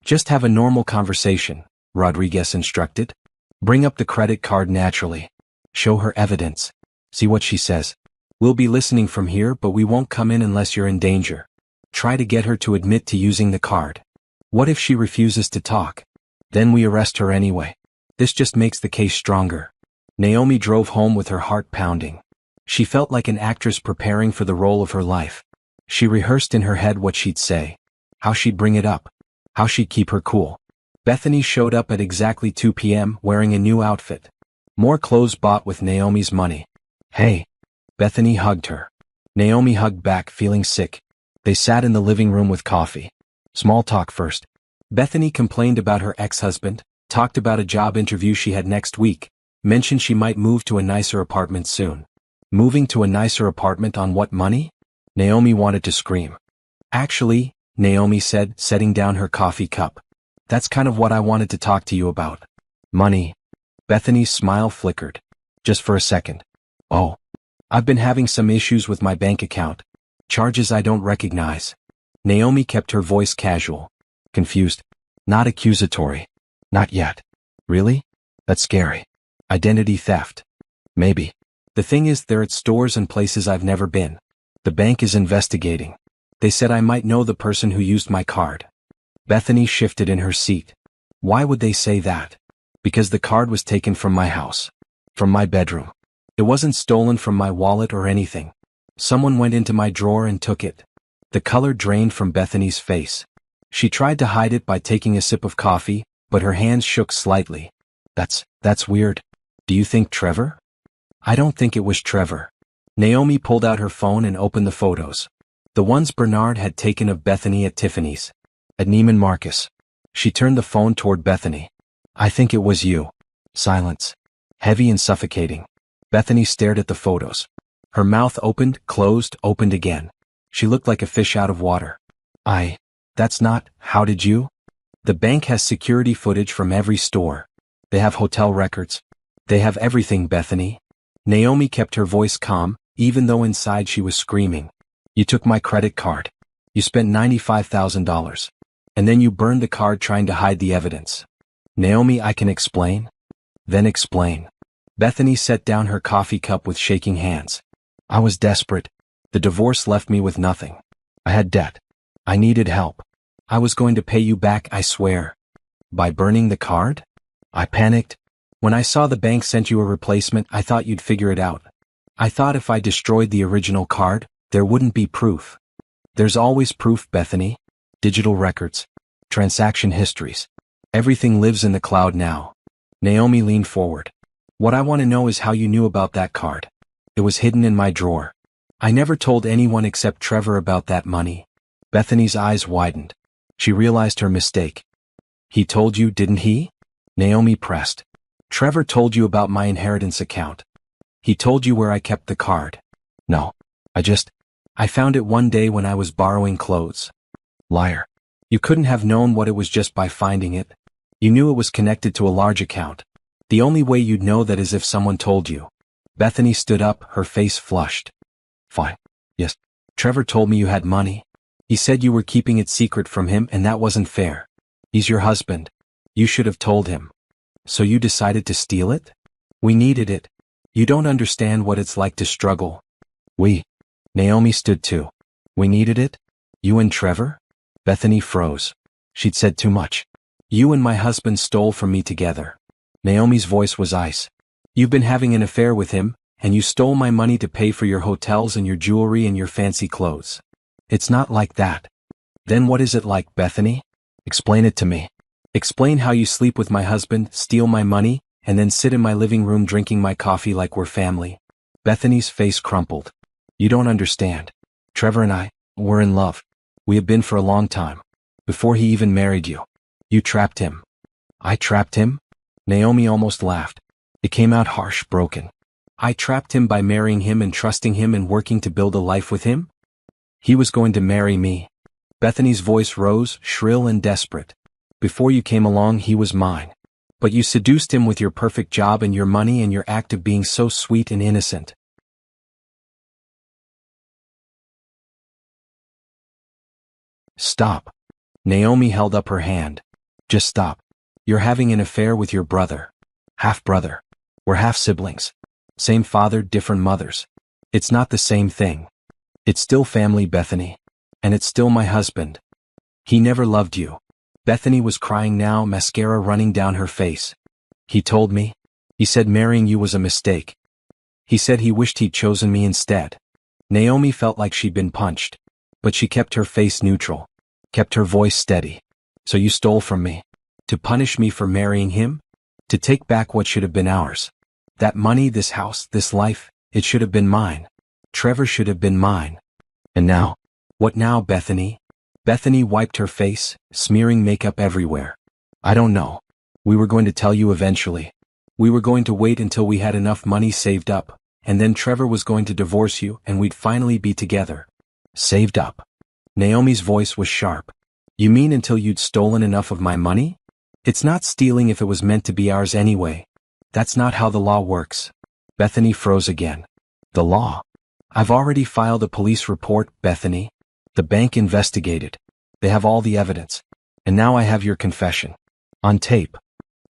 Just have a normal conversation, Rodriguez instructed. Bring up the credit card naturally. Show her evidence. See what she says. We'll be listening from here, but we won't come in unless you're in danger. Try to get her to admit to using the card. What if she refuses to talk? Then we arrest her anyway. This just makes the case stronger. Naomi drove home with her heart pounding. She felt like an actress preparing for the role of her life. She rehearsed in her head what she'd say, how she'd bring it up, how she'd keep her cool. Bethany showed up at exactly 2 p.m. wearing a new outfit. More clothes bought with Naomi's money. Hey. Bethany hugged her. Naomi hugged back, feeling sick. They sat in the living room with coffee. Small talk first. Bethany complained about her ex-husband, talked about a job interview she had next week, mentioned she might move to a nicer apartment soon. Moving to a nicer apartment on what money? Naomi wanted to scream. Actually, Naomi said, setting down her coffee cup. That's kind of what I wanted to talk to you about. Money. Bethany's smile flickered. Just for a second. Oh. I've been having some issues with my bank account. Charges I don't recognize. Naomi kept her voice casual. Confused. Not accusatory. Not yet. Really? That's scary. Identity theft. Maybe. The thing is, they're at stores and places I've never been. The bank is investigating. They said I might know the person who used my card. Bethany shifted in her seat. Why would they say that? Because the card was taken from my house. From my bedroom. It wasn't stolen from my wallet or anything. Someone went into my drawer and took it. The color drained from Bethany's face. She tried to hide it by taking a sip of coffee, but her hands shook slightly. That's weird. Do you think Trevor? I don't think it was Trevor. Naomi pulled out her phone and opened the photos. The ones Bernard had taken of Bethany at Tiffany's. At Neiman Marcus. She turned the phone toward Bethany. I think it was you. Silence. Heavy and suffocating. Bethany stared at the photos. Her mouth opened, closed, opened again. She looked like a fish out of water. That's not, how did you? The bank has security footage from every store. They have hotel records. They have everything, Bethany. Naomi kept her voice calm, even though inside she was screaming. You took my credit card. You spent $95,000. And then you burned the card trying to hide the evidence. Naomi, I can explain? Then explain. Bethany set down her coffee cup with shaking hands. I was desperate. The divorce left me with nothing. I had debt. I needed help. I was going to pay you back, I swear. By burning the card? I panicked. When I saw the bank sent you a replacement, I thought you'd figure it out. I thought if I destroyed the original card, there wouldn't be proof. There's always proof, Bethany. Digital records. Transaction histories. Everything lives in the cloud now. Naomi leaned forward. What I want to know is how you knew about that card. It was hidden in my drawer. I never told anyone except Trevor about that money. Bethany's eyes widened. She realized her mistake. He told you, didn't he? Naomi pressed. Trevor told you about my inheritance account. He told you where I kept the card. No. I found it one day when I was borrowing clothes. Liar. You couldn't have known what it was just by finding it. You knew it was connected to a large account. The only way you'd know that is if someone told you. Bethany stood up, her face flushed. Fine. Yes. Trevor told me you had money. He said you were keeping it secret from him and that wasn't fair. He's your husband. You should have told him. So you decided to steal it? We needed it. You don't understand what it's like to struggle. Naomi stood too. We needed it? You and Trevor? Bethany froze. She'd said too much. You and my husband stole from me together. Naomi's voice was ice. You've been having an affair with him, and you stole my money to pay for your hotels and your jewelry and your fancy clothes. It's not like that. Then what is it like, Bethany? Explain it to me. Explain how you sleep with my husband, steal my money, and then sit in my living room drinking my coffee like we're family. Bethany's face crumpled. You don't understand. Trevor and I, we're in love. We have been for a long time. Before he even married you. You trapped him. I trapped him? Naomi almost laughed. It came out harsh, broken. I trapped him by marrying him and trusting him and working to build a life with him? He was going to marry me. Bethany's voice rose, shrill and desperate. Before you came along, he was mine. But you seduced him with your perfect job and your money and your act of being so sweet and innocent. Stop. Naomi held up her hand. Just stop. You're having an affair with your brother. Half-brother. We're half-siblings. Same father, different mothers. It's not the same thing. It's still family, Bethany. And it's still my husband. He never loved you. Bethany was crying now, mascara running down her face. He told me. He said marrying you was a mistake. He said he wished he'd chosen me instead. Naomi felt like she'd been punched. But she kept her face neutral. Kept her voice steady. So you stole from me? To punish me for marrying him? To take back what should have been ours? That money, this house, this life, it should have been mine. Trevor should have been mine. And now? What now, Bethany? Bethany wiped her face, smearing makeup everywhere. I don't know. We were going to tell you eventually. We were going to wait until we had enough money saved up, and then Trevor was going to divorce you and we'd finally be together. Saved up. Naomi's voice was sharp. You mean until you'd stolen enough of my money? It's not stealing if it was meant to be ours anyway. That's not how the law works. Bethany froze again. The law? I've already filed a police report, Bethany. The bank investigated. They have all the evidence. And now I have your confession. On tape.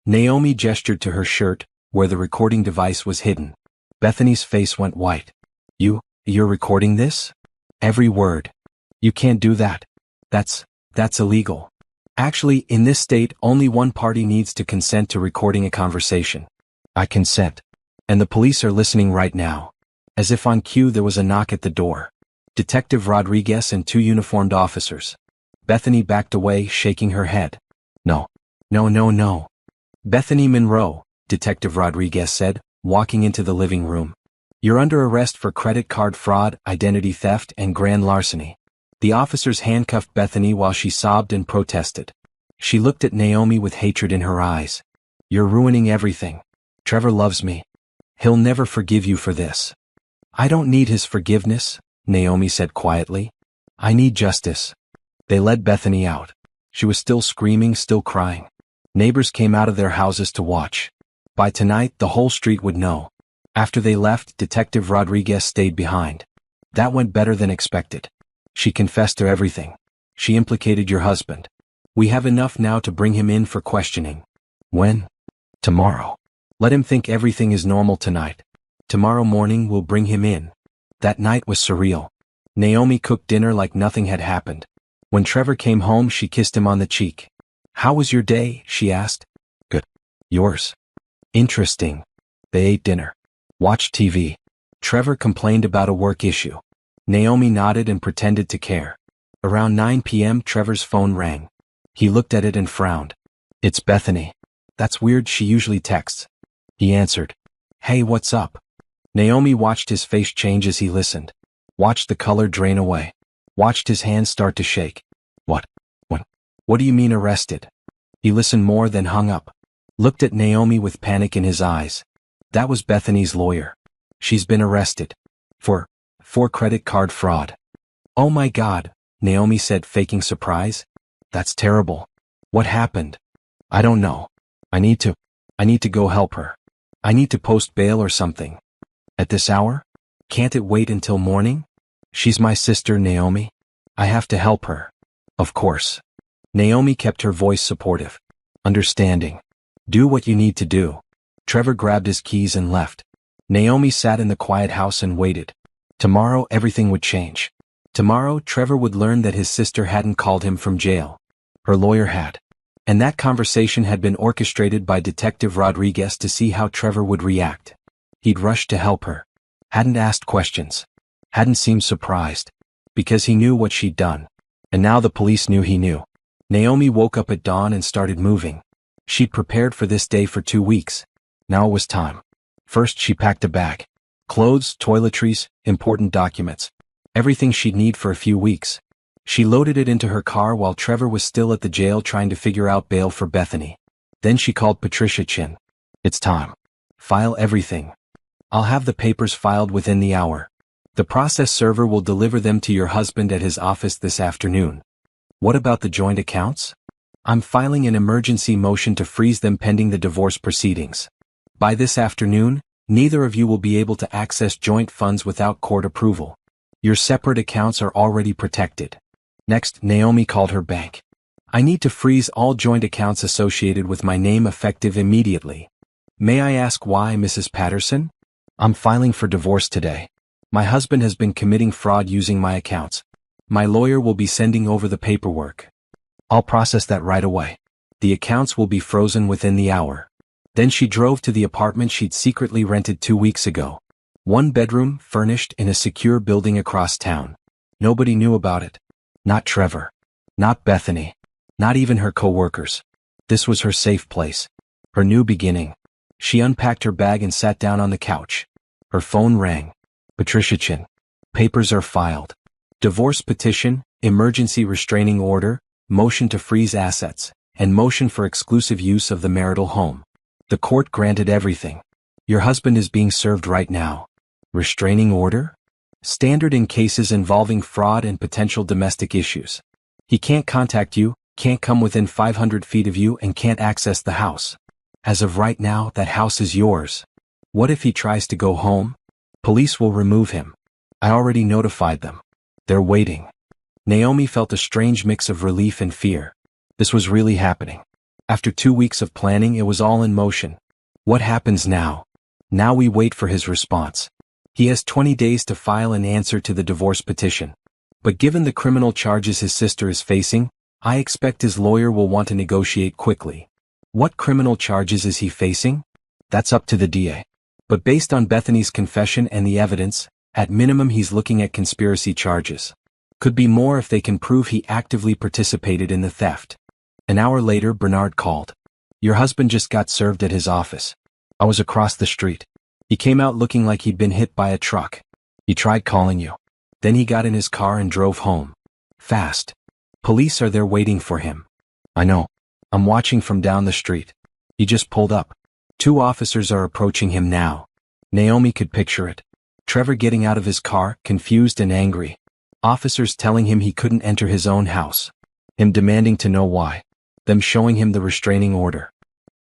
Naomi gestured to her shirt, where the recording device was hidden. Bethany's face went white. You're recording this? Every word. You can't do that. That's illegal. Actually, in this state, only one party needs to consent to recording a conversation. I consent. And the police are listening right now. As if on cue, there was a knock at the door. Detective Rodriguez and 2 uniformed officers. Bethany backed away, shaking her head. No. Bethany Monroe, Detective Rodriguez said, walking into the living room. You're under arrest for credit card fraud, identity theft, and grand larceny. The officers handcuffed Bethany while she sobbed and protested. She looked at Naomi with hatred in her eyes. You're ruining everything. Trevor loves me. He'll never forgive you for this. I don't need his forgiveness, Naomi said quietly. I need justice. They led Bethany out. She was still screaming, still crying. Neighbors came out of their houses to watch. By tonight, the whole street would know. After they left, Detective Rodriguez stayed behind. That went better than expected. She confessed to everything. She implicated your husband. We have enough now to bring him in for questioning. When? Tomorrow. Let him think everything is normal tonight. Tomorrow morning we'll bring him in. That night was surreal. Naomi cooked dinner like nothing had happened. When Trevor came home, she kissed him on the cheek. How was your day? She asked. Good. Yours? Interesting. They ate dinner. Watched TV. Trevor complained about a work issue. Naomi nodded and pretended to care. Around 9 p.m. Trevor's phone rang. He looked at it and frowned. It's Bethany. That's weird, she usually texts. He answered. Hey, what's up? Naomi watched his face change as he listened. Watched the color drain away. Watched his hands start to shake. What? When? What do you mean arrested? He listened more, then hung up. Looked at Naomi with panic in his eyes. That was Bethany's lawyer. She's been arrested. For credit card fraud. Oh my God, Naomi said, faking surprise. That's terrible. What happened? I don't know. I need to go help her. I need to post bail or something. At this hour? Can't it wait until morning? She's my sister, Naomi. I have to help her. Of course. Naomi kept her voice supportive. Understanding. Do what you need to do. Trevor grabbed his keys and left. Naomi sat in the quiet house and waited. Tomorrow everything would change. Tomorrow Trevor would learn that his sister hadn't called him from jail. Her lawyer had. And that conversation had been orchestrated by Detective Rodriguez to see how Trevor would react. He'd rushed to help her. Hadn't asked questions. Hadn't seemed surprised. Because he knew what she'd done. And now the police knew he knew. Naomi woke up at dawn and started moving. She'd prepared for this day for 2 weeks. Now it was time. First she packed a bag. Clothes, toiletries, important documents. Everything she'd need for a few weeks. She loaded it into her car while Trevor was still at the jail trying to figure out bail for Bethany. Then she called Patricia Chin. It's time. File everything. I'll have the papers filed within the hour. The process server will deliver them to your husband at his office this afternoon. What about the joint accounts? I'm filing an emergency motion to freeze them pending the divorce proceedings. By this afternoon, neither of you will be able to access joint funds without court approval. Your separate accounts are already protected. Next, Naomi called her bank. I need to freeze all joint accounts associated with my name effective immediately. May I ask why, Mrs. Patterson? I'm filing for divorce today. My husband has been committing fraud using my accounts. My lawyer will be sending over the paperwork. I'll process that right away. The accounts will be frozen within the hour. Then she drove to the apartment she'd secretly rented 2 weeks ago. 1 bedroom, furnished in a secure building across town. Nobody knew about it. Not Trevor. Not Bethany. Not even her co-workers. This was her safe place. Her new beginning. She unpacked her bag and sat down on the couch. Her phone rang. Patricia Chin. Papers are filed. Divorce petition, emergency restraining order, motion to freeze assets, and motion for exclusive use of the marital home. The court granted everything. Your husband is being served right now. Restraining order? Standard in cases involving fraud and potential domestic issues. He can't contact you, can't come within 500 feet of you, and can't access the house. As of right now, that house is yours. What if he tries to go home? Police will remove him. I already notified them. They're waiting. Naomi felt a strange mix of relief and fear. This was really happening. After 2 weeks of planning, it was all in motion. What happens now? Now we wait for his response. He has 20 days to file an answer to the divorce petition. But given the criminal charges his sister is facing, I expect his lawyer will want to negotiate quickly. What criminal charges is he facing? That's up to the DA. But based on Bethany's confession and the evidence, at minimum he's looking at conspiracy charges. Could be more if they can prove he actively participated in the theft. An hour later, Bernard called. Your husband just got served at his office. I was across the street. He came out looking like he'd been hit by a truck. He tried calling you. Then he got in his car and drove home. Fast. Police are there waiting for him. I know. I'm watching from down the street. He just pulled up. 2 officers are approaching him now. Naomi could picture it. Trevor getting out of his car, confused and angry. Officers telling him he couldn't enter his own house. Him demanding to know why. Them showing him the restraining order.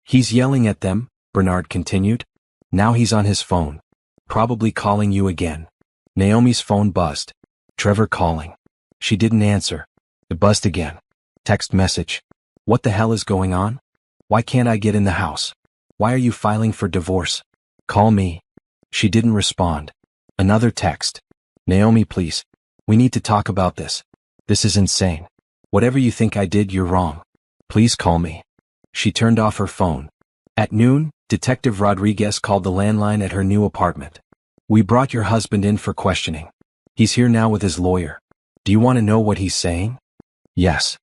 He's yelling at them, Bernard continued. Now he's on his phone. Probably calling you again. Naomi's phone buzzed. Trevor calling. She didn't answer. It buzzed again. Text message. What the hell is going on? Why can't I get in the house? Why are you filing for divorce? Call me. She didn't respond. Another text. Naomi, please. We need to talk about this. This is insane. Whatever you think I did, you're wrong. Please call me. She turned off her phone. At noon, Detective Rodriguez called the landline at her new apartment. We brought your husband in for questioning. He's here now with his lawyer. Do you want to know what he's saying? Yes.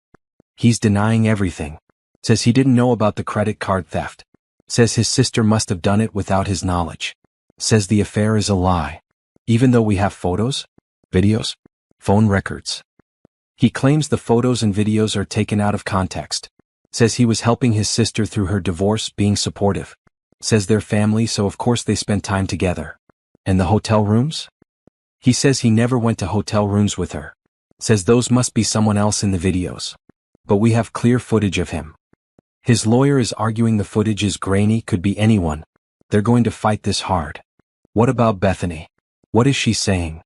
He's denying everything. Says he didn't know about the credit card theft. Says his sister must have done it without his knowledge. Says the affair is a lie. Even though we have photos, videos, phone records. He claims the photos and videos are taken out of context. Says he was helping his sister through her divorce, being supportive. Says they're family, so of course they spent time together. And the hotel rooms? He says he never went to hotel rooms with her. Says those must be someone else in the videos. But we have clear footage of him. His lawyer is arguing the footage is grainy, could be anyone. They're going to fight this hard. What about Bethany? What is she saying?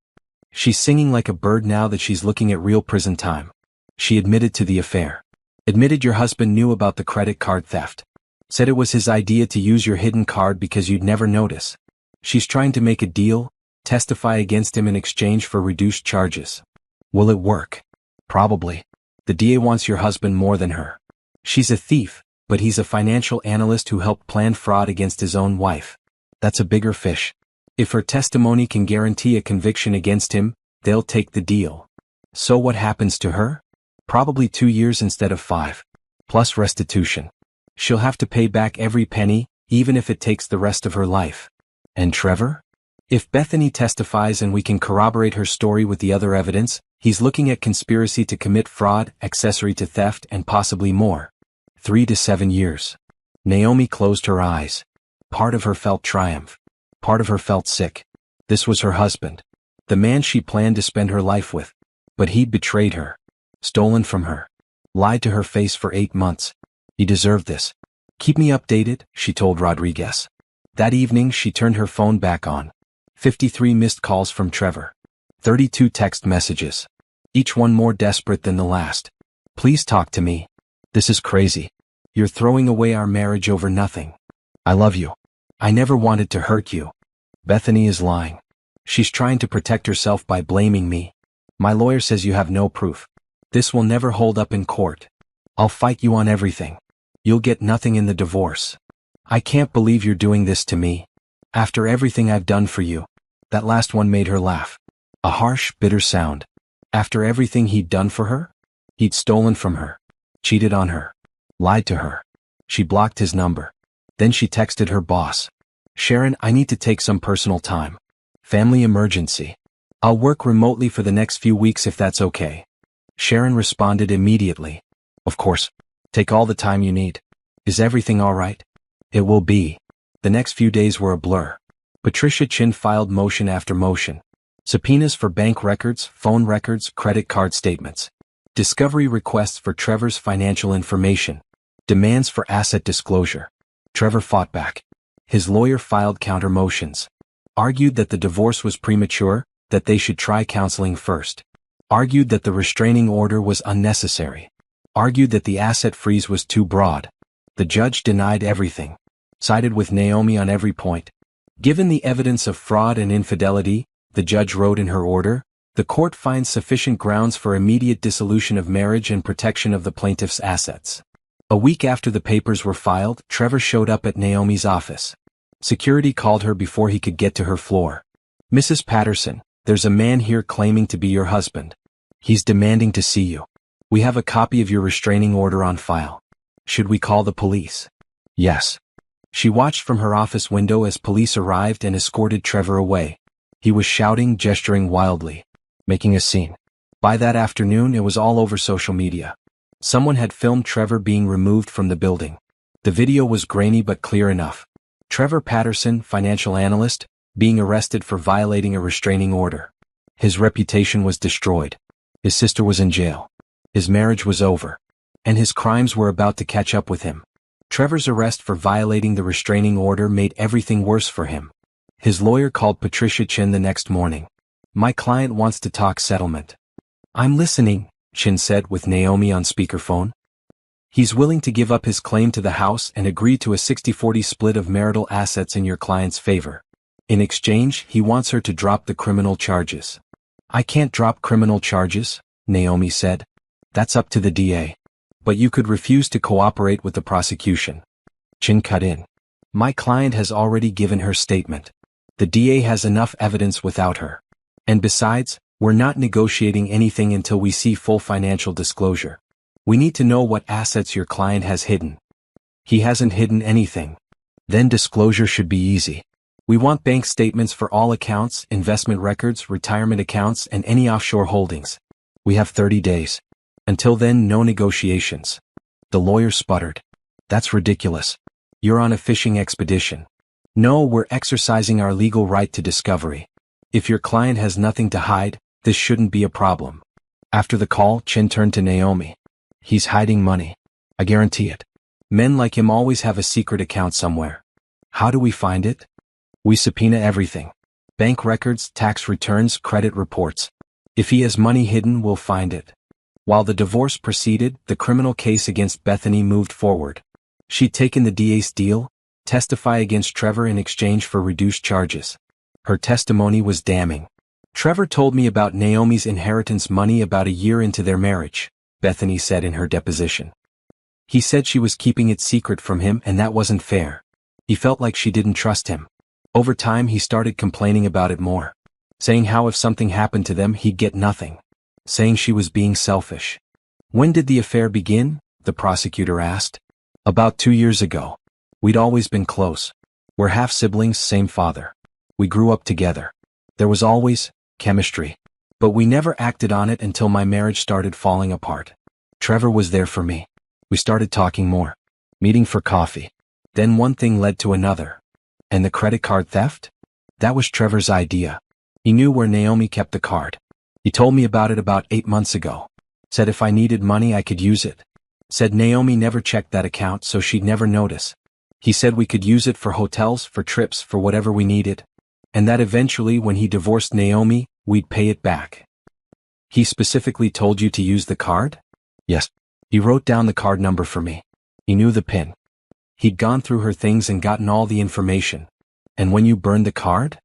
She's singing like a bird now that she's looking at real prison time. She admitted to the affair. Admitted your husband knew about the credit card theft. Said it was his idea to use your hidden card because you'd never notice. She's trying to make a deal, testify against him in exchange for reduced charges. Will it work? Probably. The DA wants your husband more than her. She's a thief, but he's a financial analyst who helped plan fraud against his own wife. That's a bigger fish. If her testimony can guarantee a conviction against him, they'll take the deal. So what happens to her? Probably 2 years instead of 5. Plus restitution. She'll have to pay back every penny, even if it takes the rest of her life. And Trevor? If Bethany testifies and we can corroborate her story with the other evidence, he's looking at conspiracy to commit fraud, accessory to theft, and possibly more. 3 to 7 years. Naomi closed her eyes. Part of her felt triumph. Part of her felt sick. This was her husband. The man she planned to spend her life with. But he'd betrayed her. Stolen from her. Lied to her face for 8 months. He deserved this. Keep me updated, she told Rodriguez. That evening she turned her phone back on. 53 missed calls from Trevor. 32 text messages. Each one more desperate than the last. Please talk to me. This is crazy. You're throwing away our marriage over nothing. I love you. I never wanted to hurt you. Bethany is lying. She's trying to protect herself by blaming me. My lawyer says you have no proof. This will never hold up in court. I'll fight you on everything. You'll get nothing in the divorce. I can't believe you're doing this to me. After everything I've done for you. That last one made her laugh. A harsh, bitter sound. After everything he'd done for her? He'd stolen from her. Cheated on her. Lied to her. She blocked his number. Then she texted her boss. Sharon, I need to take some personal time. Family emergency. I'll work remotely for the next few weeks if that's okay. Sharon responded immediately. Of course. Take all the time you need. Is everything all right? It will be. The next few days were a blur. Patricia Chin filed motion after motion. Subpoenas for bank records, phone records, credit card statements. Discovery requests for Trevor's financial information. Demands for asset disclosure. Trevor fought back. His lawyer filed counter motions. Argued that the divorce was premature, that they should try counseling first. Argued that the restraining order was unnecessary. Argued that the asset freeze was too broad. The judge denied everything. Sided with Naomi on every point. Given the evidence of fraud and infidelity, the judge wrote in her order, the court finds sufficient grounds for immediate dissolution of marriage and protection of the plaintiff's assets. A week after the papers were filed, Trevor showed up at Naomi's office. Security called her before he could get to her floor. Mrs. Patterson, there's a man here claiming to be your husband. He's demanding to see you. We have a copy of your restraining order on file. Should we call the police? Yes. She watched from her office window as police arrived and escorted Trevor away. He was shouting, gesturing wildly, making a scene. By that afternoon, it was all over social media. Someone had filmed Trevor being removed from the building. The video was grainy but clear enough. Trevor Patterson, financial analyst, being arrested for violating a restraining order. His reputation was destroyed. His sister was in jail. His marriage was over. And his crimes were about to catch up with him. Trevor's arrest for violating the restraining order made everything worse for him. His lawyer called Patricia Chin the next morning. My client wants to talk settlement. I'm listening, Chin said with Naomi on speakerphone. He's willing to give up his claim to the house and agree to a 60-40 split of marital assets in your client's favor. In exchange, he wants her to drop the criminal charges. I can't drop criminal charges, Naomi said. That's up to the DA. But you could refuse to cooperate with the prosecution. Chin cut in. My client has already given her statement. The DA has enough evidence without her. And besides, we're not negotiating anything until we see full financial disclosure. We need to know what assets your client has hidden. He hasn't hidden anything. Then disclosure should be easy. We want bank statements for all accounts, investment records, retirement accounts, and any offshore holdings. We have 30 days. Until then, no negotiations. The lawyer sputtered. That's ridiculous. You're on a fishing expedition. No, we're exercising our legal right to discovery. If your client has nothing to hide, this shouldn't be a problem. After the call, Chin turned to Naomi. He's hiding money. I guarantee it. Men like him always have a secret account somewhere. How do we find it? We subpoena everything. Bank records, tax returns, credit reports. If he has money hidden, we'll find it. While the divorce proceeded, the criminal case against Bethany moved forward. She'd taken the DA's deal, testify against Trevor in exchange for reduced charges. Her testimony was damning. Trevor told me about Naomi's inheritance money about a year into their marriage, Bethany said in her deposition. He said she was keeping it secret from him and that wasn't fair. He felt like she didn't trust him. Over time he started complaining about it more. Saying how if something happened to them he'd get nothing. Saying she was being selfish. When did the affair begin? The prosecutor asked. About 2 years ago. We'd always been close. We're half siblings, same father. We grew up together. There was always chemistry. But we never acted on it until my marriage started falling apart. Trevor was there for me. We started talking more. Meeting for coffee. Then one thing led to another. And the credit card theft? That was Trevor's idea. He knew where Naomi kept the card. He told me about it about 8 months ago. Said if I needed money I could use it. Said Naomi never checked that account so she'd never notice. He said we could use it for hotels, for trips, for whatever we needed. And that eventually when he divorced Naomi, we'd pay it back. He specifically told you to use the card? Yes. He wrote down the card number for me. He knew the PIN. He'd gone through her things and gotten all the information. And when you burned the card?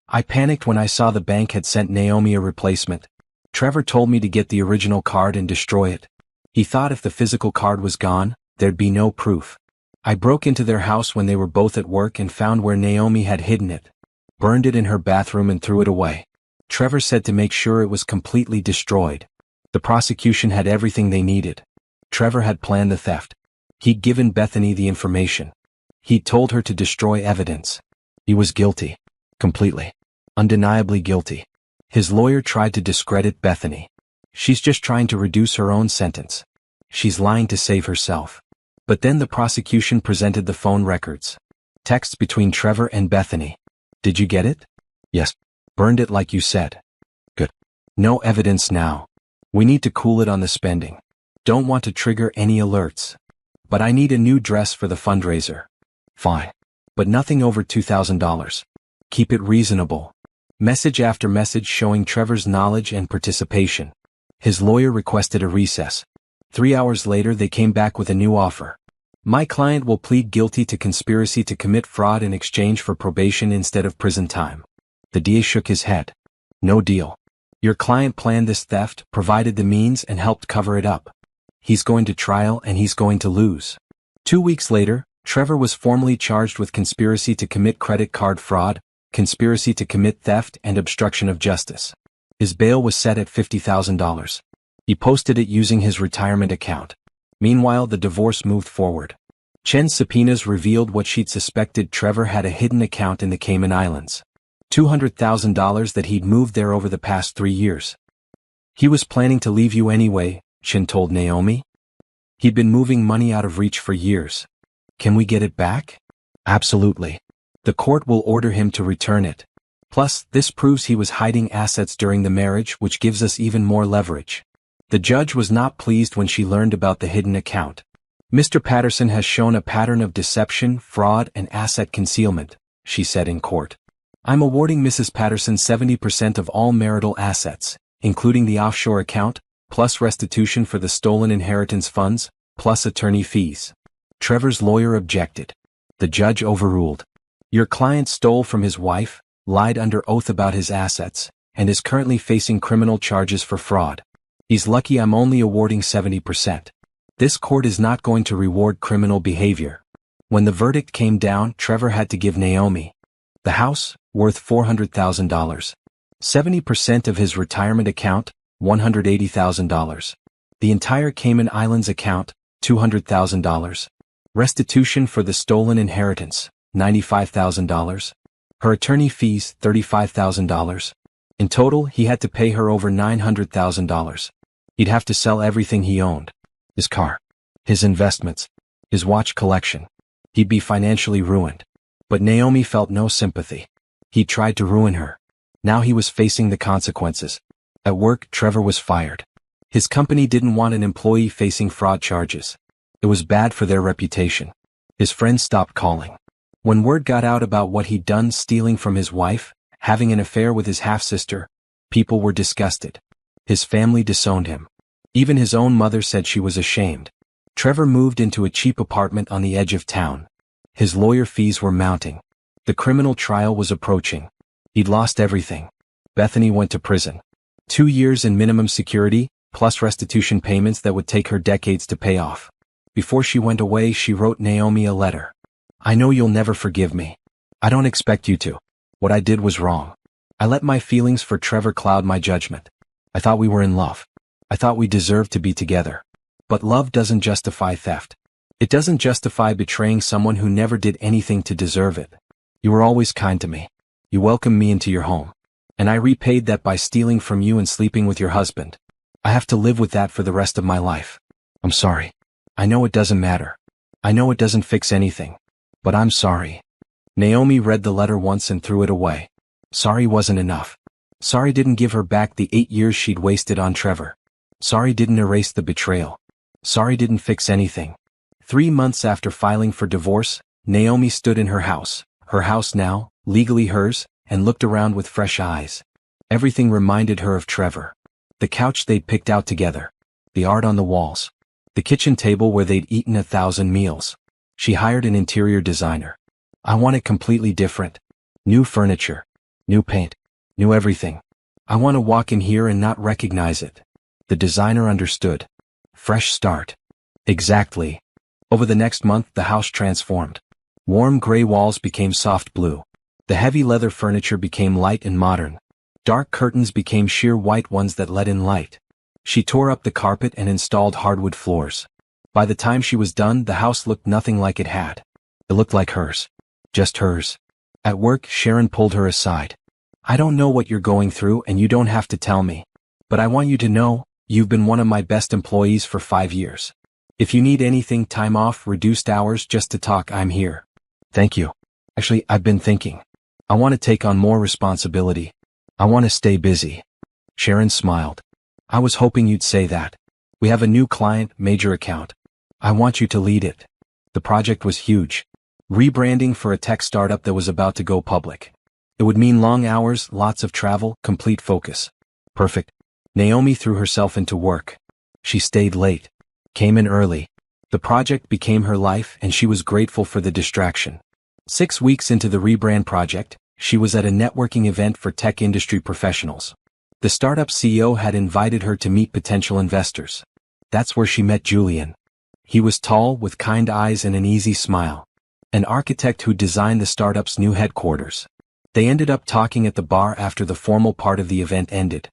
I panicked when I saw the bank had sent Naomi a replacement. Trevor told me to get the original card and destroy it. He thought if the physical card was gone, there'd be no proof. I broke into their house when they were both at work and found where Naomi had hidden it. Burned it in her bathroom and threw it away. Trevor said to make sure it was completely destroyed. The prosecution had everything they needed. Trevor had planned the theft. He'd given Bethany the information. He'd told her to destroy evidence. He was guilty. Completely. Undeniably guilty. His lawyer tried to discredit Bethany. She's just trying to reduce her own sentence. She's lying to save herself. But then the prosecution presented the phone records. Texts between Trevor and Bethany. Did you get it? Yes. Burned it like you said. Good. No evidence now. We need to cool it on the spending. Don't want to trigger any alerts. But I need a new dress for the fundraiser. Fine. But nothing over $2,000. Keep it reasonable. Message after message showing Trevor's knowledge and participation. His lawyer requested a recess. 3 hours later they came back with a new offer. My client will plead guilty to conspiracy to commit fraud in exchange for probation instead of prison time. The DA shook his head. No deal. Your client planned this theft, provided the means and helped cover it up. He's going to trial and he's going to lose. 2 weeks later, Trevor was formally charged with conspiracy to commit credit card fraud, conspiracy to commit theft and obstruction of justice. His bail was set at $50,000. He posted it using his retirement account. Meanwhile, the divorce moved forward. Chen's subpoenas revealed what she'd suspected. Trevor had a hidden account in the Cayman Islands. $200,000 that he'd moved there over the past 3 years. He was planning to leave you anyway, Chen told Naomi. He'd been moving money out of reach for years. Can we get it back? Absolutely. The court will order him to return it. Plus, this proves he was hiding assets during the marriage, which gives us even more leverage. The judge was not pleased when she learned about the hidden account. Mr. Patterson has shown a pattern of deception, fraud, and asset concealment, she said in court. I'm awarding Mrs. Patterson 70% of all marital assets, including the offshore account, plus restitution for the stolen inheritance funds, plus attorney fees. Trevor's lawyer objected. The judge overruled. Your client stole from his wife, lied under oath about his assets, and is currently facing criminal charges for fraud. He's lucky I'm only awarding 70%. This court is not going to reward criminal behavior. When the verdict came down, Trevor had to give Naomi the house, worth $400,000. 70% of his retirement account, $180,000. The entire Cayman Islands account, $200,000. Restitution for the stolen inheritance, $95,000. Her attorney fees, $35,000. In total, he had to pay her over $900,000. He'd have to sell everything he owned. His car. His investments. His watch collection. He'd be financially ruined. But Naomi felt no sympathy. He tried to ruin her. Now he was facing the consequences. At work, Trevor was fired. His company didn't want an employee facing fraud charges. It was bad for their reputation. His friends stopped calling. When word got out about what he'd done, stealing from his wife, having an affair with his half-sister, people were disgusted. His family disowned him. Even his own mother said she was ashamed. Trevor moved into a cheap apartment on the edge of town. His lawyer fees were mounting. The criminal trial was approaching. He'd lost everything. Bethany went to prison. 2 years in minimum security, plus restitution payments that would take her decades to pay off. Before she went away, she wrote Naomi a letter. I know you'll never forgive me. I don't expect you to. What I did was wrong. I let my feelings for Trevor cloud my judgment. I thought we were in love. I thought we deserved to be together. But love doesn't justify theft. It doesn't justify betraying someone who never did anything to deserve it. You were always kind to me. You welcomed me into your home. And I repaid that by stealing from you and sleeping with your husband. I have to live with that for the rest of my life. I'm sorry. I know it doesn't matter. I know it doesn't fix anything. But I'm sorry. Naomi read the letter once and threw it away. Sorry wasn't enough. Sorry didn't give her back the 8 years she'd wasted on Trevor. Sorry didn't erase the betrayal. Sorry didn't fix anything. 3 months after filing for divorce, Naomi stood in her house now, legally hers, and looked around with fresh eyes. Everything reminded her of Trevor. The couch they'd picked out together. The art on the walls. The kitchen table where they'd eaten 1,000 meals. She hired an interior designer. I want it completely different. New furniture. New paint. New everything. I want to walk in here and not recognize it. The designer understood. Fresh start. Exactly. Over the next month the house transformed. Warm gray walls became soft blue. The heavy leather furniture became light and modern. Dark curtains became sheer white ones that let in light. She tore up the carpet and installed hardwood floors. By the time she was done, the house looked nothing like it had. It looked like hers. Just hers. At work, Sharon pulled her aside. I don't know what you're going through and you don't have to tell me. But I want you to know, you've been one of my best employees for 5 years. If you need anything, time off, reduced hours, just to talk, I'm here. Thank you. Actually, I've been thinking. I want to take on more responsibility. I want to stay busy. Sharon smiled. I was hoping you'd say that. We have a new client, major account. I want you to lead it. The project was huge. Rebranding for a tech startup that was about to go public. It would mean long hours, lots of travel, complete focus. Perfect. Naomi threw herself into work. She stayed late. Came in early. The project became her life and she was grateful for the distraction. 6 weeks into the rebrand project, she was at a networking event for tech industry professionals. The startup CEO had invited her to meet potential investors. That's where she met Julian. He was tall, with kind eyes and an easy smile. An architect who designed the startup's new headquarters. They ended up talking at the bar after the formal part of the event ended.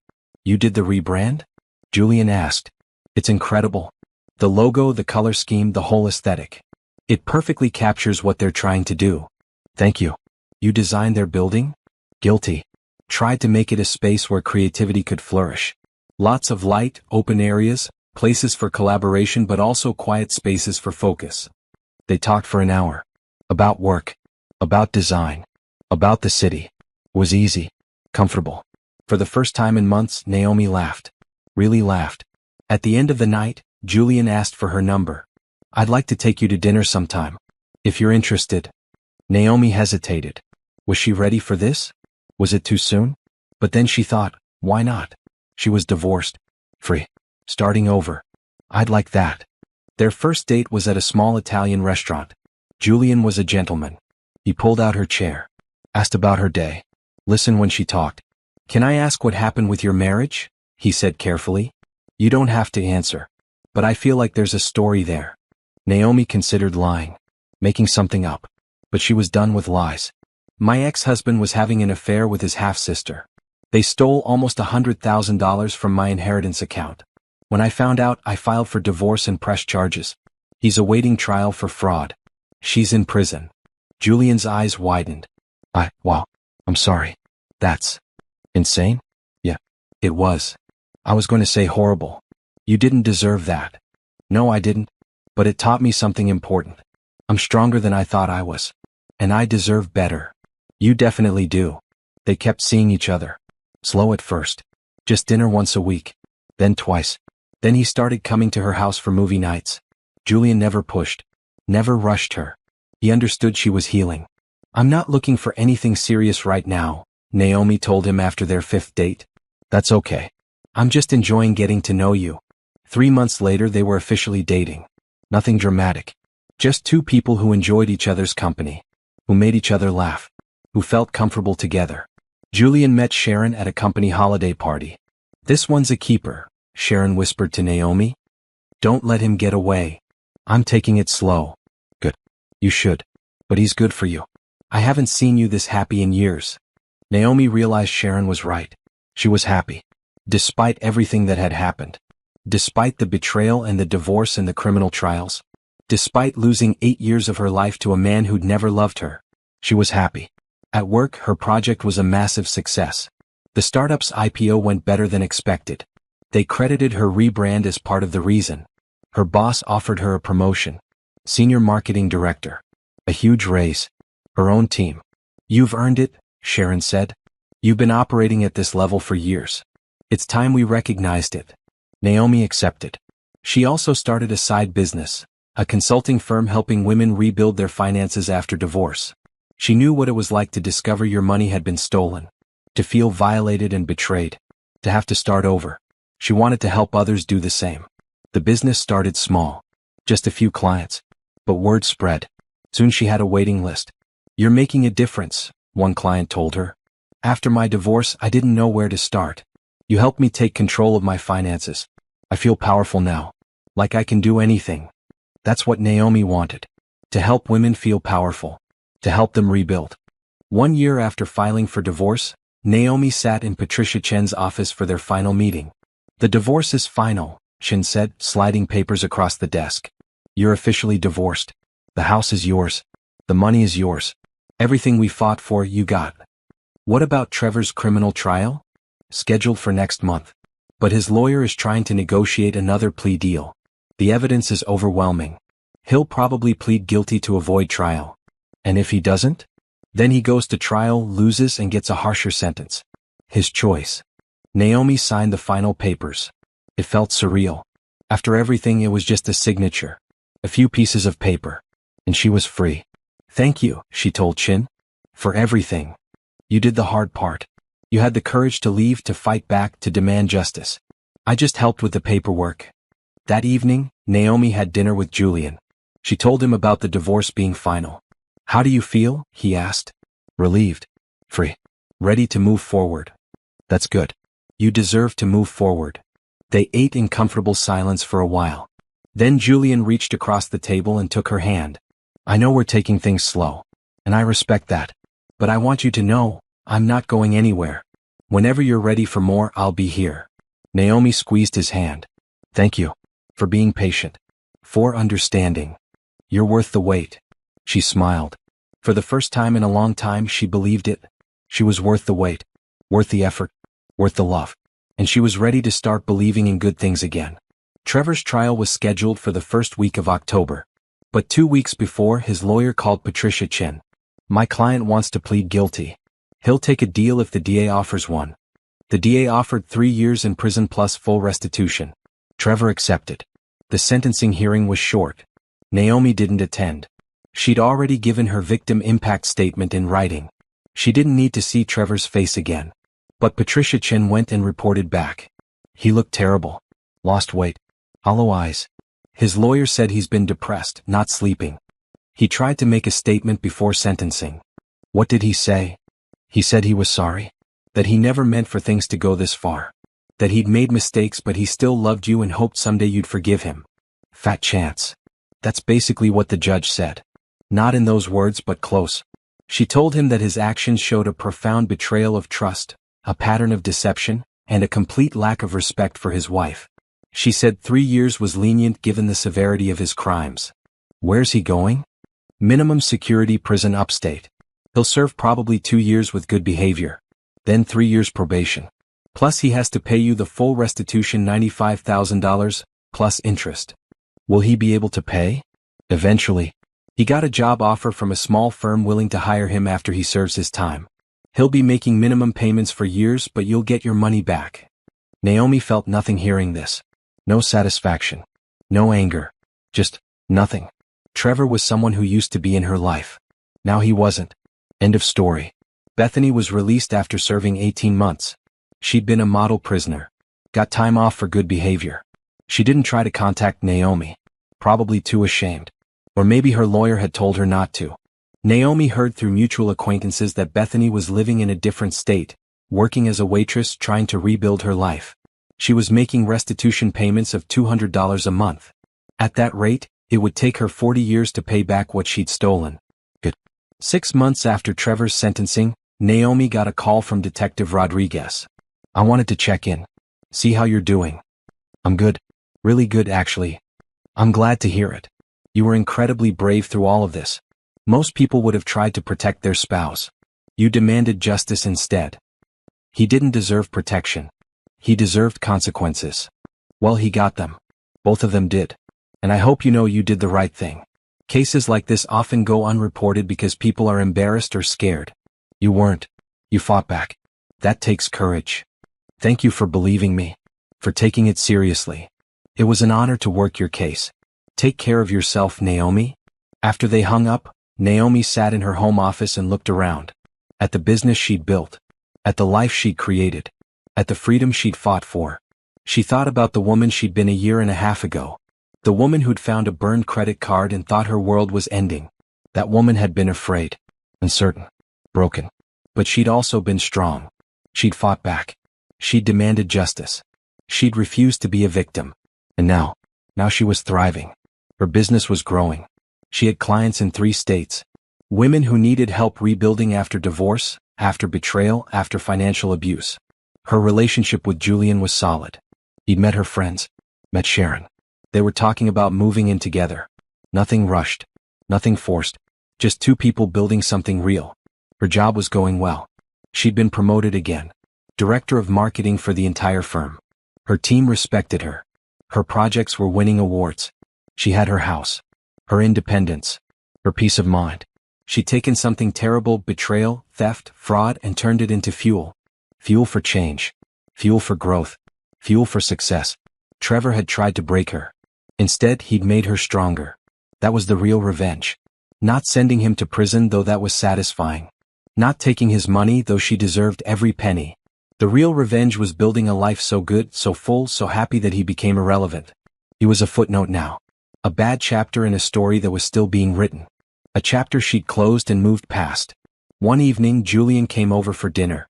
You did the rebrand? Julian asked. It's incredible. The logo, the color scheme, the whole aesthetic. It perfectly captures what they're trying to do. Thank you. You designed their building? Guilty. Tried to make it a space where creativity could flourish. Lots of light, open areas, places for collaboration but also quiet spaces for focus. They talked for an hour. About work. About design. About the city. It was easy. Comfortable. For the first time in months, Naomi laughed. Really laughed. At the end of the night, Julian asked for her number. I'd like to take you to dinner sometime. If you're interested. Naomi hesitated. Was she ready for this? Was it too soon? But then she thought, why not? She was divorced. Free. Starting over. I'd like that. Their first date was at a small Italian restaurant. Julian was a gentleman. He pulled out her chair. Asked about her day. Listened when she talked. Can I ask what happened with your marriage? He said carefully. You don't have to answer. But I feel like there's a story there. Naomi considered lying. Making something up. But she was done with lies. My ex-husband was having an affair with his half-sister. They stole almost $100,000 from my inheritance account. When I found out, I filed for divorce and pressed charges. He's awaiting trial for fraud. She's in prison. Julian's eyes widened. Wow. I'm sorry. That's insane? Yeah, it was. I was going to say horrible. You didn't deserve that. No, I didn't. But it taught me something important. I'm stronger than I thought I was. And I deserve better. You definitely do. They kept seeing each other. Slow at first. Just dinner once a week. Then twice. Then he started coming to her house for movie nights. Julian never pushed. Never rushed her. He understood she was healing. I'm not looking for anything serious right now, Naomi told him after their 5th date. That's okay. I'm just enjoying getting to know you. 3 months later they were officially dating. Nothing dramatic. Just two people who enjoyed each other's company. Who made each other laugh. Who felt comfortable together. Julian met Sharon at a company holiday party. This one's a keeper, Sharon whispered to Naomi. Don't let him get away. I'm taking it slow. Good. You should. But he's good for you. I haven't seen you this happy in years. Naomi realized Sharon was right. She was happy. Despite everything that had happened. Despite the betrayal and the divorce and the criminal trials. Despite losing 8 years of her life to a man who'd never loved her. She was happy. At work, her project was a massive success. The startup's IPO went better than expected. They credited her rebrand as part of the reason. Her boss offered her a promotion. Senior Marketing Director. A huge raise. Her own team. You've earned it, Sharon said. You've been operating at this level for years. It's time we recognized it. Naomi accepted. She also started a side business, a consulting firm helping women rebuild their finances after divorce. She knew what it was like to discover your money had been stolen, to feel violated and betrayed, to have to start over. She wanted to help others do the same. The business started small, just a few clients, but word spread. Soon she had a waiting list. You're making a difference, one client told her. After my divorce, I didn't know where to start. You helped me take control of my finances. I feel powerful now. Like I can do anything. That's what Naomi wanted. To help women feel powerful. To help them rebuild. 1 year after filing for divorce, Naomi sat in Patricia Chen's office for their final meeting. The divorce is final, Chen said, sliding papers across the desk. You're officially divorced. The house is yours. The money is yours. Everything we fought for, you got. What about Trevor's criminal trial? Scheduled for next month. But his lawyer is trying to negotiate another plea deal. The evidence is overwhelming. He'll probably plead guilty to avoid trial. And if he doesn't? Then he goes to trial, loses, and gets a harsher sentence. His choice. Naomi signed the final papers. It felt surreal. After everything, it was just a signature. A few pieces of paper. And she was free. Thank you, she told Chin. For everything. You did the hard part. You had the courage to leave, to fight back, to demand justice. I just helped with the paperwork. That evening, Naomi had dinner with Julian. She told him about the divorce being final. How do you feel? He asked. Relieved. Free. Ready to move forward. That's good. You deserve to move forward. They ate in comfortable silence for a while. Then Julian reached across the table and took her hand. I know we're taking things slow. And I respect that. But I want you to know, I'm not going anywhere. Whenever you're ready for more, I'll be here. Naomi squeezed his hand. Thank you. For being patient. For understanding. You're worth the wait. She smiled. For the first time in a long time, she believed it. She was worth the wait. Worth the effort. Worth the love. And she was ready to start believing in good things again. Trevor's trial was scheduled for the first week of October. But 2 weeks before, his lawyer called Patricia Chen. My client wants to plead guilty. He'll take a deal if the DA offers one. The DA offered 3 years in prison plus full restitution. Trevor accepted. The sentencing hearing was short. Naomi didn't attend. She'd already given her victim impact statement in writing. She didn't need to see Trevor's face again. But Patricia Chen went and reported back. He looked terrible. Lost weight. Hollow eyes. His lawyer said he's been depressed, not sleeping. He tried to make a statement before sentencing. What did he say? He said he was sorry. That he never meant for things to go this far. That he'd made mistakes but he still loved you and hoped someday you'd forgive him. Fat chance. That's basically what the judge said. Not in those words but close. She told him that his actions showed a profound betrayal of trust, a pattern of deception, and a complete lack of respect for his wife. She said 3 years was lenient given the severity of his crimes. Where's he going? Minimum security prison upstate. He'll serve probably 2 years with good behavior. Then 3 years probation. Plus he has to pay you the full restitution $95,000, plus interest. Will he be able to pay? Eventually. He got a job offer from a small firm willing to hire him after he serves his time. He'll be making minimum payments for years but you'll get your money back. Naomi felt nothing hearing this. No satisfaction. No anger. Just nothing. Trevor was someone who used to be in her life. Now he wasn't. End of story. Bethany was released after serving 18 months. She'd been a model prisoner. Got time off for good behavior. She didn't try to contact Naomi. Probably too ashamed. Or maybe her lawyer had told her not to. Naomi heard through mutual acquaintances that Bethany was living in a different state, working as a waitress trying to rebuild her life. She was making restitution payments of $200 a month. At that rate, it would take her 40 years to pay back what she'd stolen. Good. 6 months after Trevor's sentencing, Naomi got a call from Detective Rodriguez. I wanted to check in. See how you're doing. I'm good. Really good, actually. I'm glad to hear it. You were incredibly brave through all of this. Most people would have tried to protect their spouse. You demanded justice instead. He didn't deserve protection. He deserved consequences. Well, he got them. Both of them did. And I hope you know you did the right thing. Cases like this often go unreported because people are embarrassed or scared. You weren't. You fought back. That takes courage. Thank you for believing me. For taking it seriously. It was an honor to work your case. Take care of yourself, Naomi. After they hung up, Naomi sat in her home office and looked around. At the business she'd built. At the life she'd created. At the freedom she'd fought for. She thought about the woman she'd been a year and a half ago. The woman who'd found a burned credit card and thought her world was ending. That woman had been afraid. Uncertain. Broken. But she'd also been strong. She'd fought back. She'd demanded justice. She'd refused to be a victim. And now she was thriving. Her business was growing. She had clients in 3 states. Women who needed help rebuilding after divorce, after betrayal, after financial abuse. Her relationship with Julian was solid. He'd met her friends, met Sharon. They were talking about moving in together. Nothing rushed. Nothing forced. Just 2 people building something real. Her job was going well. She'd been promoted again. Director of marketing for the entire firm. Her team respected her. Her projects were winning awards. She had her house. Her independence. Her peace of mind. She'd taken something terrible, betrayal, theft, fraud, and turned it into fuel. Fuel for change. Fuel for growth. Fuel for success. Trevor had tried to break her. Instead, he'd made her stronger. That was the real revenge. Not sending him to prison, though that was satisfying. Not taking his money, though she deserved every penny. The real revenge was building a life so good, so full, so happy that he became irrelevant. He was a footnote now. A bad chapter in a story that was still being written. A chapter she'd closed and moved past. One evening, Julian came over for dinner.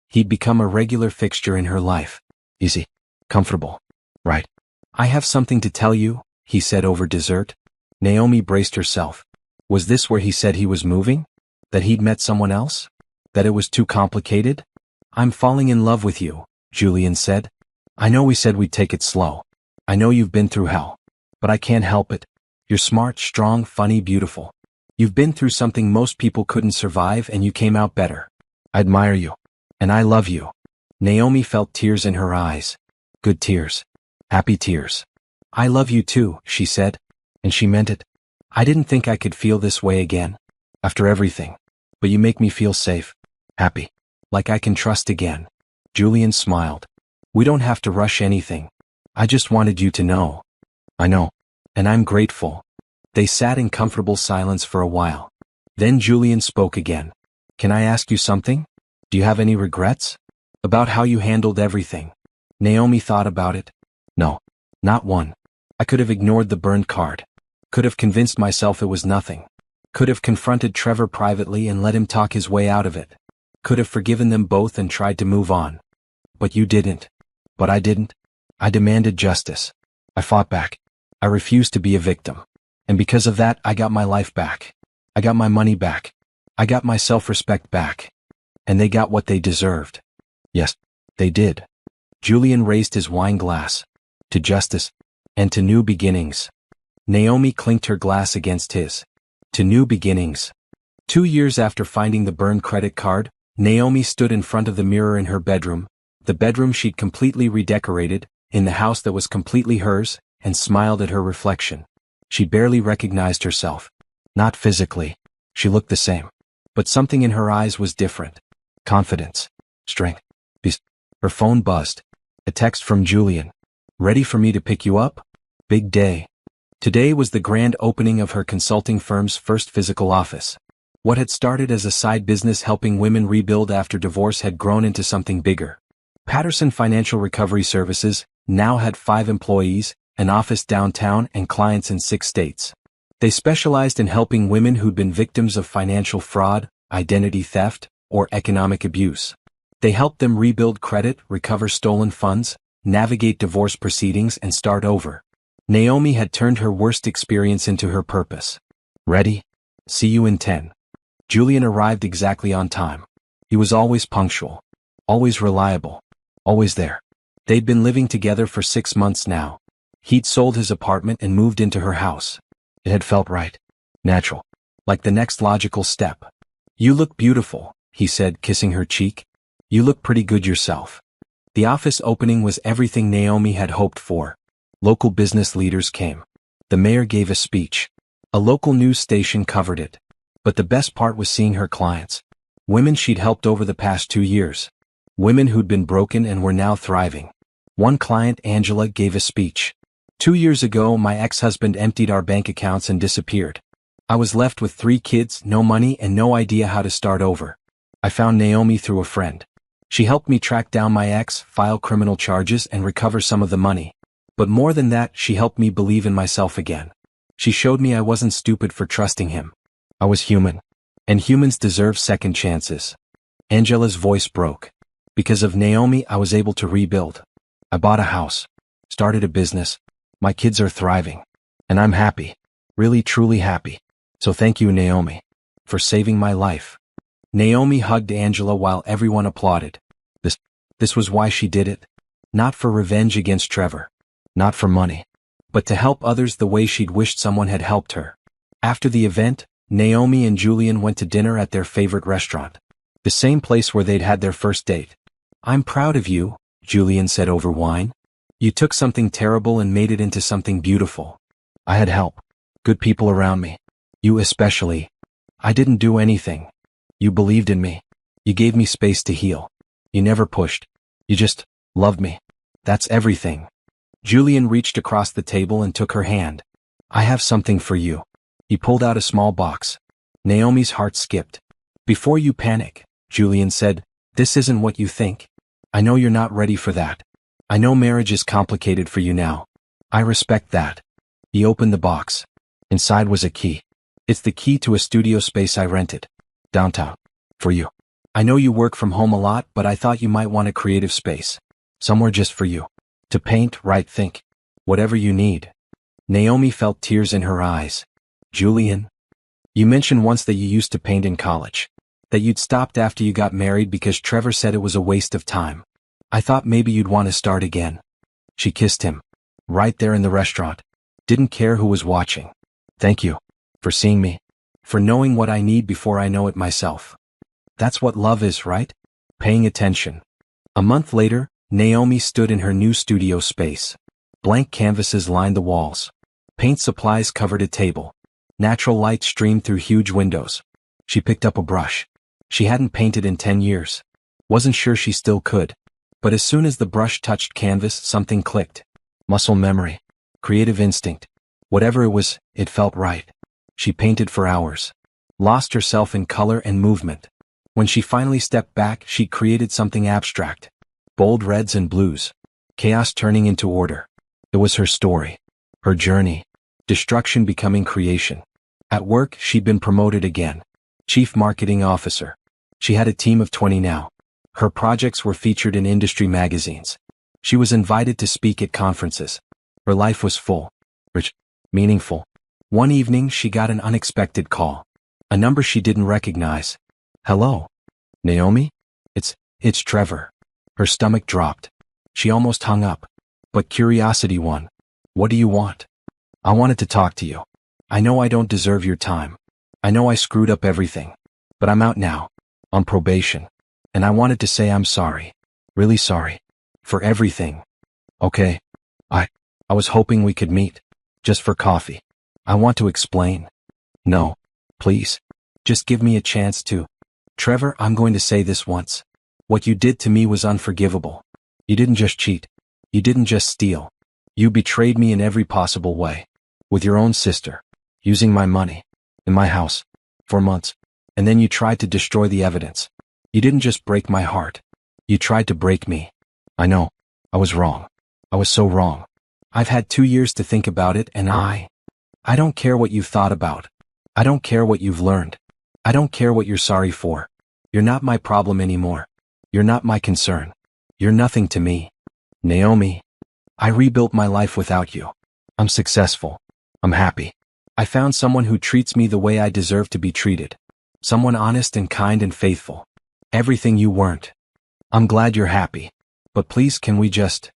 He'd become a regular fixture in her life. Easy. Comfortable. Right. I have something to tell you, he said over dessert. Naomi braced herself. Was this where he said he was moving? That he'd met someone else? That it was too complicated? I'm falling in love with you, Julian said. I know we said we'd take it slow. I know you've been through hell. But I can't help it. You're smart, strong, funny, beautiful. You've been through something most people couldn't survive and you came out better. I admire you. And I love you. Naomi felt tears in her eyes. Good tears. Happy tears. I love you too, she said. And she meant it. I didn't think I could feel this way again. After everything. But you make me feel safe. Happy. Like I can trust again. Julian smiled. We don't have to rush anything. I just wanted you to know. I know. And I'm grateful. They sat in comfortable silence for a while. Then Julian spoke again. Can I ask you something? Do you have any regrets? About how you handled everything? Naomi thought about it. No. Not one. I could have ignored the burned card. Could have convinced myself it was nothing. Could have confronted Trevor privately and let him talk his way out of it. Could have forgiven them both and tried to move on. But you didn't. But I didn't. I demanded justice. I fought back. I refused to be a victim. And because of that, I got my life back. I got my money back. I got my self-respect back. And they got what they deserved. Yes, they did. Julian raised his wine glass. To justice. And to new beginnings. Naomi clinked her glass against his. To new beginnings. 2 years after finding the burned credit card, Naomi stood in front of the mirror in her bedroom, the bedroom she'd completely redecorated, in the house that was completely hers, and smiled at her reflection. She barely recognized herself. Not physically. She looked the same. But something in her eyes was different. Confidence. Strength. Peace. Her phone buzzed. A text from Julian. Ready for me to pick you up? Big day. Today was the grand opening of her consulting firm's first physical office. What had started as a side business helping women rebuild after divorce had grown into something bigger. Patterson Financial Recovery Services now had 5 employees, an office downtown, and clients in 6 states. They specialized in helping women who'd been victims of financial fraud, identity theft, or economic abuse. They helped them rebuild credit, recover stolen funds, navigate divorce proceedings, and start over. Naomi had turned her worst experience into her purpose. Ready? See you in 10. Julian arrived exactly on time. He was always punctual. Always reliable. Always there. They'd been living together for 6 months now. He'd sold his apartment and moved into her house. It had felt right. Natural. Like the next logical step. You look beautiful, he said, kissing her cheek. You look pretty good yourself. The office opening was everything Naomi had hoped for. Local business leaders came. The mayor gave a speech. A local news station covered it. But the best part was seeing her clients. Women she'd helped over the past 2 years. Women who'd been broken and were now thriving. One client, Angela, gave a speech. 2 years ago, my ex-husband emptied our bank accounts and disappeared. I was left with 3 kids, no money, and no idea how to start over. I found Naomi through a friend. She helped me track down my ex, file criminal charges, and recover some of the money. But more than that, she helped me believe in myself again. She showed me I wasn't stupid for trusting him. I was human. And humans deserve second chances. Angela's voice broke. Because of Naomi, I was able to rebuild. I bought a house, started a business. My kids are thriving. And I'm happy. Really, truly happy. So thank you, Naomi, for saving my life. Naomi hugged Angela while everyone applauded. This was why she did it. Not for revenge against Trevor. Not for money. But to help others the way she'd wished someone had helped her. After the event, Naomi and Julian went to dinner at their favorite restaurant. The same place where they'd had their first date. I'm proud of you, Julian said over wine. You took something terrible and made it into something beautiful. I had help. Good people around me. You especially. I didn't do anything. You believed in me. You gave me space to heal. You never pushed. You just loved me. That's everything. Julian reached across the table and took her hand. I have something for you. He pulled out a small box. Naomi's heart skipped. Before you panic, Julian said, this isn't what you think. I know you're not ready for that. I know marriage is complicated for you now. I respect that. He opened the box. Inside was a key. It's the key to a studio space I rented. Downtown. For you. I know you work from home a lot, but I thought you might want a creative space. Somewhere just for you. To paint, write, think. Whatever you need. Naomi felt tears in her eyes. Julian? You mentioned once that you used to paint in college. That you'd stopped after you got married because Trevor said it was a waste of time. I thought maybe you'd want to start again. She kissed him. Right there in the restaurant. Didn't care who was watching. Thank you. For seeing me. For knowing what I need before I know it myself. That's what love is, right? Paying attention. A month later, Naomi stood in her new studio space. Blank canvases lined the walls. Paint supplies covered a table. Natural light streamed through huge windows. She picked up a brush. She hadn't painted in 10 years. Wasn't sure she still could. But as soon as the brush touched canvas, something clicked. Muscle memory. Creative instinct. Whatever it was, it felt right. She painted for hours. Lost herself in color and movement. When she finally stepped back, she created something abstract. Bold reds and blues. Chaos turning into order. It was her story. Her journey. Destruction becoming creation. At work, she'd been promoted again. Chief Marketing Officer. She had a team of 20 now. Her projects were featured in industry magazines. She was invited to speak at conferences. Her life was full. Rich. Meaningful. One evening, she got an unexpected call. A number she didn't recognize. Hello? Naomi? It's Trevor. Her stomach dropped. She almost hung up. But curiosity won. What do you want? I wanted to talk to you. I know I don't deserve your time. I know I screwed up everything. But I'm out now. On probation. And I wanted to say I'm sorry. Really sorry. For everything. Okay. I was hoping we could meet. Just for coffee. I want to explain. No. Please. Just give me a chance to. Trevor, I'm going to say this once. What you did to me was unforgivable. You didn't just cheat. You didn't just steal. You betrayed me in every possible way. With your own sister. Using my money. In my house. For months. And then you tried to destroy the evidence. You didn't just break my heart. You tried to break me. I know. I was wrong. I was so wrong. I've had 2 years to think about it and I don't care what you've thought about. I don't care what you've learned. I don't care what you're sorry for. You're not my problem anymore. You're not my concern. You're nothing to me. Naomi. I rebuilt my life without you. I'm successful. I'm happy. I found someone who treats me the way I deserve to be treated. Someone honest and kind and faithful. Everything you weren't. I'm glad you're happy. But please can we just...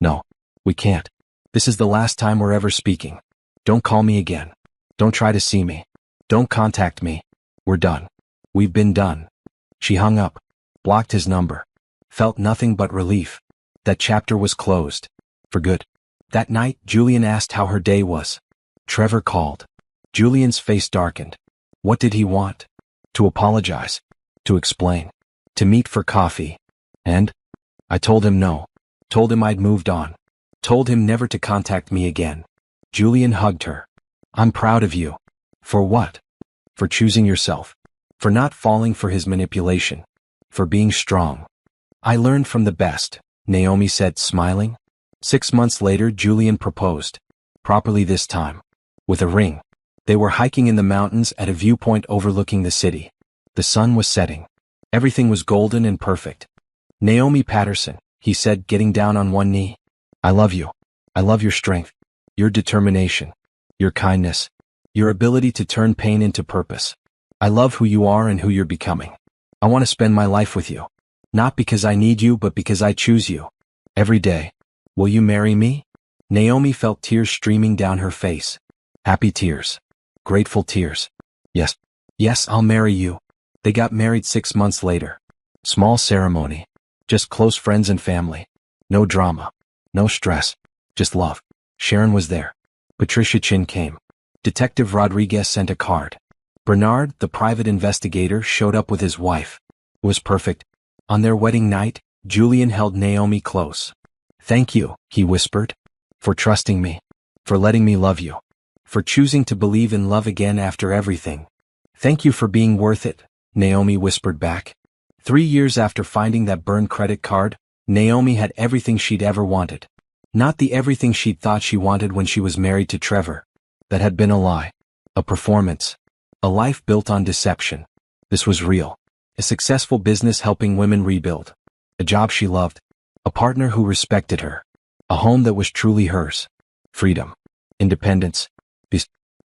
No. We can't. This is the last time we're ever speaking. Don't call me again. Don't try to see me. Don't contact me. We're done. We've been done. She hung up. Blocked his number. Felt nothing but relief. That chapter was closed. For good. That night, Julian asked how her day was. Trevor called. Julian's face darkened. What did he want? To apologize. To explain. To meet for coffee. And? I told him no. Told him I'd moved on. Told him never to contact me again. Julian hugged her. I'm proud of you. For what? For choosing yourself. For not falling for his manipulation. For being strong. I learned from the best, Naomi said, smiling. 6 months later, Julian proposed. Properly this time. With a ring. They were hiking in the mountains at a viewpoint overlooking the city. The sun was setting. Everything was golden and perfect. "Naomi Patterson," he said, getting down on one knee. "I love you. I love your strength, your determination, your kindness, your ability to turn pain into purpose. I love who you are and who you're becoming. I want to spend my life with you. Not because I need you, but because I choose you. Every day. Will you marry me?" Naomi felt tears streaming down her face. Happy tears. Grateful tears. "Yes. Yes, I'll marry you." They got married 6 months later. Small ceremony. Just close friends and family. No drama. No stress. Just love. Sharon was there. Patricia Chin came. Detective Rodriguez sent a card. Bernard, the private investigator, showed up with his wife. It was perfect. On their wedding night, Julian held Naomi close. "Thank you," he whispered, "for trusting me, for letting me love you, for choosing to believe in love again after everything. Thank you for being worth it," Naomi whispered back. 3 years after finding that burned credit card, Naomi had everything she'd ever wanted. Not the everything she'd thought she wanted when she was married to Trevor. That had been a lie. A performance. A life built on deception. This was real. A successful business helping women rebuild. A job she loved. A partner who respected her. A home that was truly hers. Freedom. Independence.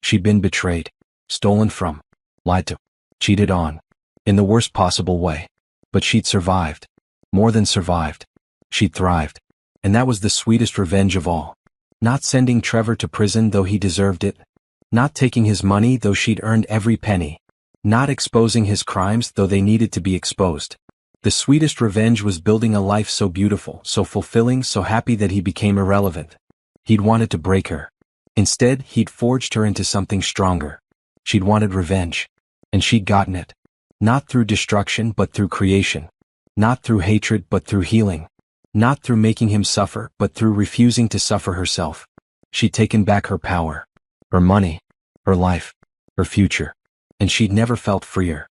She'd been betrayed. Stolen from. Lied to. Cheated on. In the worst possible way. But she'd survived. More than survived. She'd thrived. And that was the sweetest revenge of all. Not sending Trevor to prison though he deserved it. Not taking his money though she'd earned every penny. Not exposing his crimes though they needed to be exposed. The sweetest revenge was building a life so beautiful, so fulfilling, so happy that he became irrelevant. He'd wanted to break her. Instead, he'd forged her into something stronger. She'd wanted revenge. And she'd gotten it. Not through destruction but through creation. Not through hatred but through healing. Not through making him suffer but through refusing to suffer herself. She'd taken back her power. Her money. Her life. Her future. And she'd never felt freer.